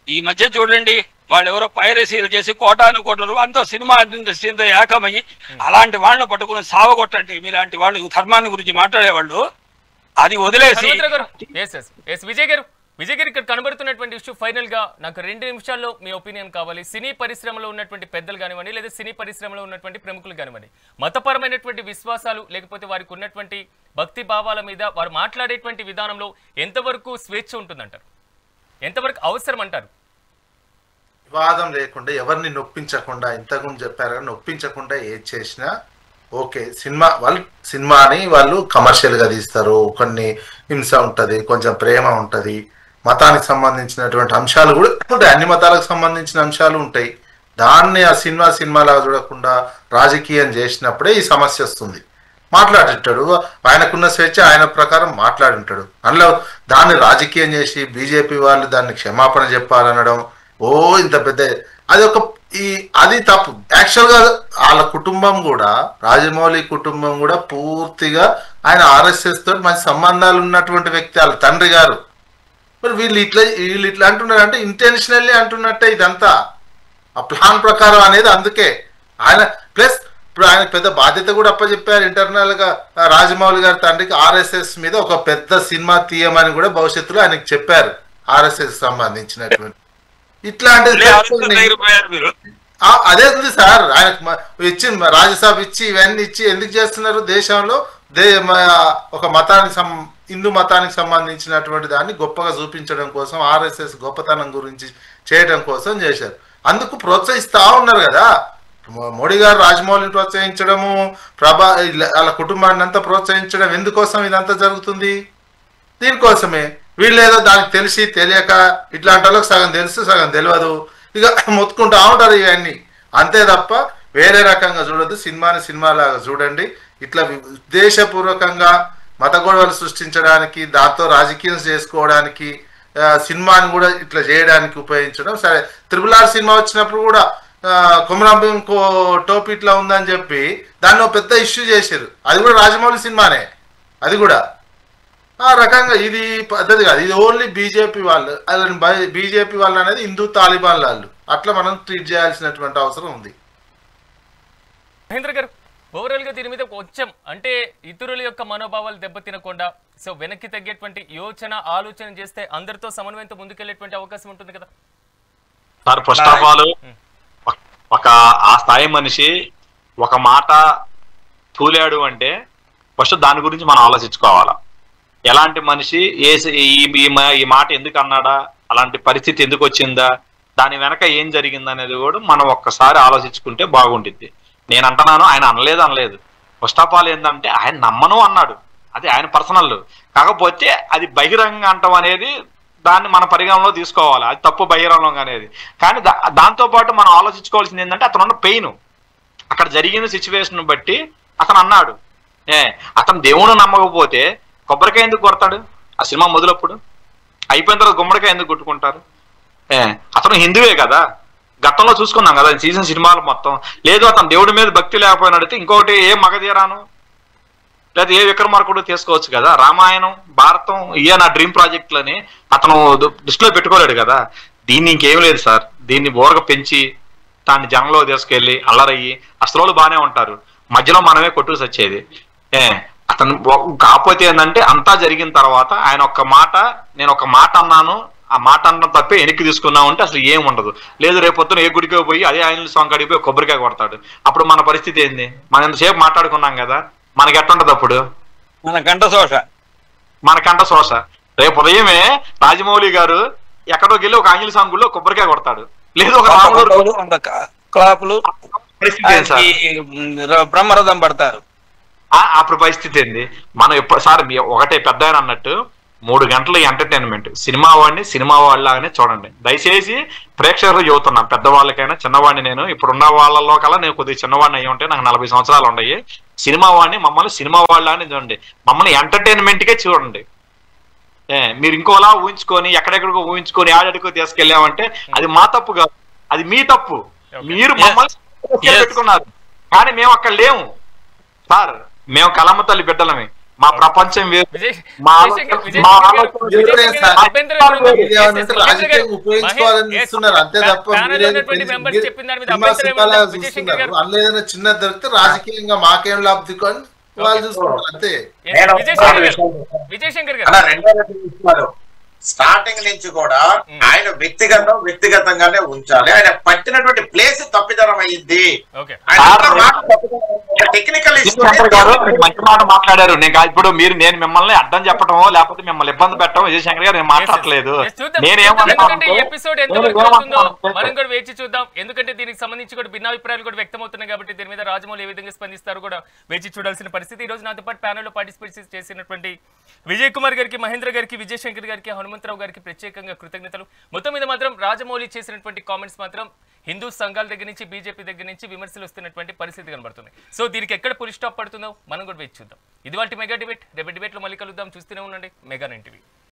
F: ఈ మధ్య చూడండి, వాళ్ళు ఎవరో పైరసీలు చేసి కోటాను అంతా సినిమా ఇండస్ట్రీతో ఏకమయ్యి అలాంటి వాళ్ళని పట్టుకుని సావగొట్టండి. మీలాంటి వాళ్ళు ధర్మాన్ని గురించి మాట్లాడేవాళ్ళు అది వదిలేసి.
A: విజయ్ గారు ఇక్కడ కనబడుతున్నటువంటి ఇష్యూ ఫైనల్ గా నాకు 2 నిమిషాల్లో మీ ఒపీనియన్ కావాలి. సినీ పరిశ్రమలో ఉన్నటువంటి పెద్దలు కానివ్వండి, లేదా సినీ పరిశ్రమలో ఉన్నటువంటి ప్రముఖులు కానివ్వండి, మతపరమైనటువంటి విశ్వాసాలు లేకపోతే వారికి ఉన్నటువంటి భక్తి భావాల మీద వారు మాట్లాడేటువంటి విధానంలో ఎంతవరకు స్వేచ్ఛ ఉంటుందంటారు? ఎంతవరకు అవసరం అంటారు?
H: వివాదం లేకుండా, ఎవరిని నొప్పించకుండా, ఇంతకుముందు చెప్పారు కదా, నొప్పించకుండా ఏది చేసినా ఓకే. సినిమాని వాళ్ళు కమర్షియల్గా తీస్తారు. కొన్ని హింస ఉంటుంది, కొంచెం ప్రేమ ఉంటుంది, మతానికి సంబంధించినటువంటి అంశాలు కూడా ఉంటాయి, అన్ని మతాలకు సంబంధించిన అంశాలు ఉంటాయి. దాన్ని ఆ సినిమాలాగా చూడకుండా రాజకీయం చేసినప్పుడే ఈ సమస్య వస్తుంది. మాట్లాడుంటాడు, ఆయనకున్న స్వేచ్ఛ ఆయన ప్రకారం మాట్లాడుంటాడు. అందులో దాన్ని రాజకీయం చేసి బీజేపీ వాళ్ళు దాన్ని క్షమాపణ చెప్పాలనడం, ఇంత పెద్ద అది తప్పు. యాక్చువల్గా వాళ్ళ కుటుంబం కూడా, రాజమౌళి కుటుంబం కూడా పూర్తిగా ఆయన ఆర్ఎస్ఎస్ తోటి మంచి సంబంధాలు ఉన్నటువంటి వ్యక్తి వాళ్ళ తండ్రి గారు. మరి వీళ్ళు ఇట్లా అంటున్నారు అంటే ఇంటెన్షనల్లీ అంటున్నట్టే ఇదంతా ఆ ప్లాన్ ప్రకారం అనేది. అందుకే ఆయన ప్లస్ ఇప్పుడు ఆయన పెద్ద బాధ్యత కూడా అప్పచెప్పారు ఇంటర్నల్ గా. రాజమౌళి గారి తండ్రికి ఆర్ఎస్ఎస్ మీద ఒక పెద్ద సినిమా తీయమని కూడా భవిష్యత్తులో ఆయనకి చెప్పారు, ఆర్ఎస్ఎస్ సంబంధించినటువంటి. ఇట్లాంటిది అదే ఉంది సార్. ఆయనకు ఇచ్చి రాజ్యసభ ఇచ్చి ఇవన్నీ ఇచ్చి ఎందుకు చేస్తున్నారు? దేశంలో ఒక హిందూ మతానికి సంబంధించినటువంటి దాన్ని గొప్పగా చూపించడం కోసం, ఆర్ఎస్ఎస్ గొప్పతనం గురించి చేయడం కోసం చేశారు. అందుకు ప్రోత్సహిస్తా ఉన్నారు కదా. మోడీ గారు రాజమౌళిని ప్రోత్సహించడము, వాళ్ళ కుటుంబాన్ని అంతా ప్రోత్సహించడం ఎందుకోసం ఇదంతా జరుగుతుంది? దీనికోసమే. వీళ్ళేదో దానికి తెలిసి తెలియక ఇట్లాంటి వాళ్ళకి సగం తెలుసు, సగం తెలియదు, ఇక మొత్తుకుంటా ఉంటారు ఇవన్నీ. అంతే తప్ప వేరే రకంగా చూడద్దు. సినిమాలాగా చూడండి. ఇట్లా ఉద్దేశపూర్వకంగా మత గొడవలు సృష్టించడానికి, దాంతో రాజకీయం చేసుకోవడానికి, సినిమాని కూడా ఇట్లా చేయడానికి ఉపయోగించడం. సరే, RRR సినిమా వచ్చినప్పుడు కూడా కొమరం భీం టోపీ ఇట్లా ఉందని చెప్పి దాన్ని పెద్ద ఇష్యూ చేశారు. అది కూడా రాజమౌళి సినిమానే. అది కూడా ఆ రకంగా ఇది పద్ధతి కాదు. ఇది ఓన్లీ బీజేపీ వాళ్ళు. బీజేపీ వాళ్ళు అనేది హిందూ తాలిబాన్ వాళ్ళు. అట్లా మనం ట్రీట్ చేయాల్సినటువంటి అవసరం ఉంది.
A: మహేంద్ర గారు, ఓవరాల్ గా దీని మీద కొంచెం అంటే ఇతరుల యొక్క మనోభావాలు దెబ్బతినకుండా వెనక్కి తగ్గేటువంటి ఆలోచన చేస్తే అందరితో సమన్వయంతో ముందుకెళ్లేటువంటి అవకాశం ఉంటుంది కదా
G: సార్. ఫస్ట్ ఆఫ్ ఆల్ ఆ స్థాయి మనిషి ఒక మాట తూలాడు అంటే ఫస్ట్ దాని గురించి మనం ఆలోచించుకోవాలా. ఎలాంటి మనిషి, ఈ మాట ఎందుకు అన్నాడా, అలాంటి పరిస్థితి ఎందుకు వచ్చిందా, దాని వెనక ఏం జరిగిందనేది కూడా మనం ఒక్కసారి ఆలోచించుకుంటే బాగుంటుంది. నేను అంటున్నాను, ఆయన అనలేదు. ఫస్ట్ ఆఫ్ ఆల్ ఏంటంటే ఆయన నమ్మను అన్నాడు, అది ఆయన పర్సనల్. కాకపోతే అది బహిరంగ అంటం అనేది దాన్ని మన పరిగణలో తీసుకోవాలి. అది తప్పు బహిరంగం అనేది. కానీ దాంతోపాటు మనం ఆలోచించుకోవాల్సింది ఏంటంటే అతను ఉన్న పెయిన్, అక్కడ జరిగిన సిచ్యువేషన్ బట్టి అతను అన్నాడు. అతను దేవుడు నమ్మకపోతే కొబ్బరికాయ ఎందుకు కొడతాడు? ఆ సినిమా మొదలప్పుడు అయిపోయిన తర్వాత గుమ్మడికాయ ఎందుకు కొట్టుకుంటారు? అతను హిందువే కదా. గతంలో చూసుకున్నాం కదా సీజన్ సినిమాలు మొత్తం. లేదు అతను దేవుడి మీద భక్తి లేకపోయినడితే ఇంకొకటి ఏ మగధీరాను లేదా ఏ విక్రమార్కుడు తీసుకోవచ్చు కదా. రామాయణం, భారతం ఇయే నా డ్రీమ్ ప్రాజెక్టులని అతను దృష్టిలో పెట్టుకోలేడు కదా. దీన్ని ఇంకేం లేదు సార్. దీన్ని బోరగా పెంచి దాన్ని జనంలో తీసుకెళ్ళి అల్లరయ్యి అసలు బాగానే ఉంటారు, మధ్యలో మనమే కొట్టుకు సచ్చేది. అతను కాకపోతే ఏంటంటే అంతా జరిగిన తర్వాత ఆయన నేను ఒక మాట అన్నాను, ఆ మాట అన్న తప్పే వెనక్కి తీసుకున్నాం అంటే అసలు ఏం ఉండదు. లేదు రేపు పొద్దున ఏ గుడికి పోయి అదే ఆయన సాంగ్ అడిగిపోయి కొబ్బరికాయ కొడతాడు. అప్పుడు మన పరిస్థితి ఏంది? మనం ఎంతసేపు మాట్లాడుకున్నాం కదా, మనకి ఎట్టుంటది అప్పుడు?
F: మన కంట శోష.
G: రేపు ఉదయమే రాజమౌళి గారు ఎక్కడోకి వెళ్ళి ఒక ఆంజనేయ స్వామి గుడిలో కొబ్బరికాయ కొడతాడు. లేదు ఒక రాముడు
F: క్లాపులు
G: పరిస్థితి ఏంటి సార్?
F: బ్రహ్మరథం పడతారు.
G: అప్పుడు పరిస్థితి ఏంది? మనం ఎప్పుడు సార్ ఒకటే పెద్ద అన్నట్టు 3 గంటల ఎంటర్టైన్మెంట్ సినిమా వాళ్ళలాగానే చూడండి దయచేసి. ప్రేక్షకులు చెబుతున్నాం, పెద్దవాళ్ళకైనా చిన్నవాడిని. నేను ఇప్పుడున్న వాళ్ళలో కల్లా నేను కొద్దిగా చిన్నవాడిని అయ్యి ఉంటే నాకు 40 సంవత్సరాలు ఉన్నాయి. సినిమా వాడిని మమ్మల్ని సినిమా వాళ్ళని చూడండి, మమ్మల్ని ఎంటర్టైన్మెంట్కే చూడండి. మీరు ఇంకోలా ఊహించుకొని ఎక్కడెక్కడికో ఊహించుకొని ఆడడికో తీసుకెళ్ళామంటే అది మా తప్పు కాదు, అది మీ తప్పు. మీరు మమ్మల్ని పెట్టుకున్నారు కానీ మేము అక్కడ లేము సార్. మేము కలమ్మ తల్లి బిడ్డలమే. మా ప్రపంచం వేరు.
H: ఉపయోగించుకోవాలని ఇస్తున్నారు అంతే తప్ప అందులో చిన్న దొరికితే రాజకీయంగా మాకేం లాభం కొని వాళ్ళు చూసుకుంటారు అంతే.
E: స్టార్టింగ్ నుంచి కూడా ఆయన వ్యక్తిగతంగానే ఉంచాలి. ఆయన పట్టినటువంటి ప్లేస్ తప్పిదనం అయ్యింది. టెక్నికల్
G: మంచి మాట మాట్లాడారు. ఇప్పుడు నేను మిమ్మల్ని అడ్డం చెప్పడమో లేకపోతే మిమ్మల్ని ఇబ్బంది పెట్టడం విజయశంకర్ గారు నేను మాట్లాడలేదు.
A: మనం కూడా వేచి చూద్దాం. ఎందుకంటే దీనికి సంబంధించి కూడా భిన్నాభిప్రాయాలు కూడా వ్యక్తమవుతున్నాయి కాబట్టి దీని మీద రాజమౌళి ఏ విధంగా స్పందిస్తారు కూడా వేచి చూడాల్సిన పరిస్థితి. ఈ రోజు నాతో పాటు ప్యానెల్లో పార్టిసిపేట్ చేసినటువంటి విజయ్ కుమార్ గారికి, మహేంద్ర గారికి, విజయశంకర్ గారికి, హనుమంతరావు గారికి ప్రత్యేకంగా కృతజ్ఞతలు. మొత్తం మీద మాత్రం రాజమౌళి చేసినటువంటి కామెంట్స్ మాత్రం హిందూ సంఘాల దగ్గర నుంచి బీజేపీ దగ్గర నుంచి విమర్శలు వస్తున్నటువంటి పరిస్థితి కనబడుతుంది. సో దీనికి ఎక్కడ పులి స్టాప్ పడుతుందో మనం కూడా వేచి చూద్దాం. ఇది వాటి మెగా డిబేట్. రేపు డిబేట్లో మళ్ళీ కలుద్దాం. చూస్తూనే ఉండండి మెగా 9 టీవీ.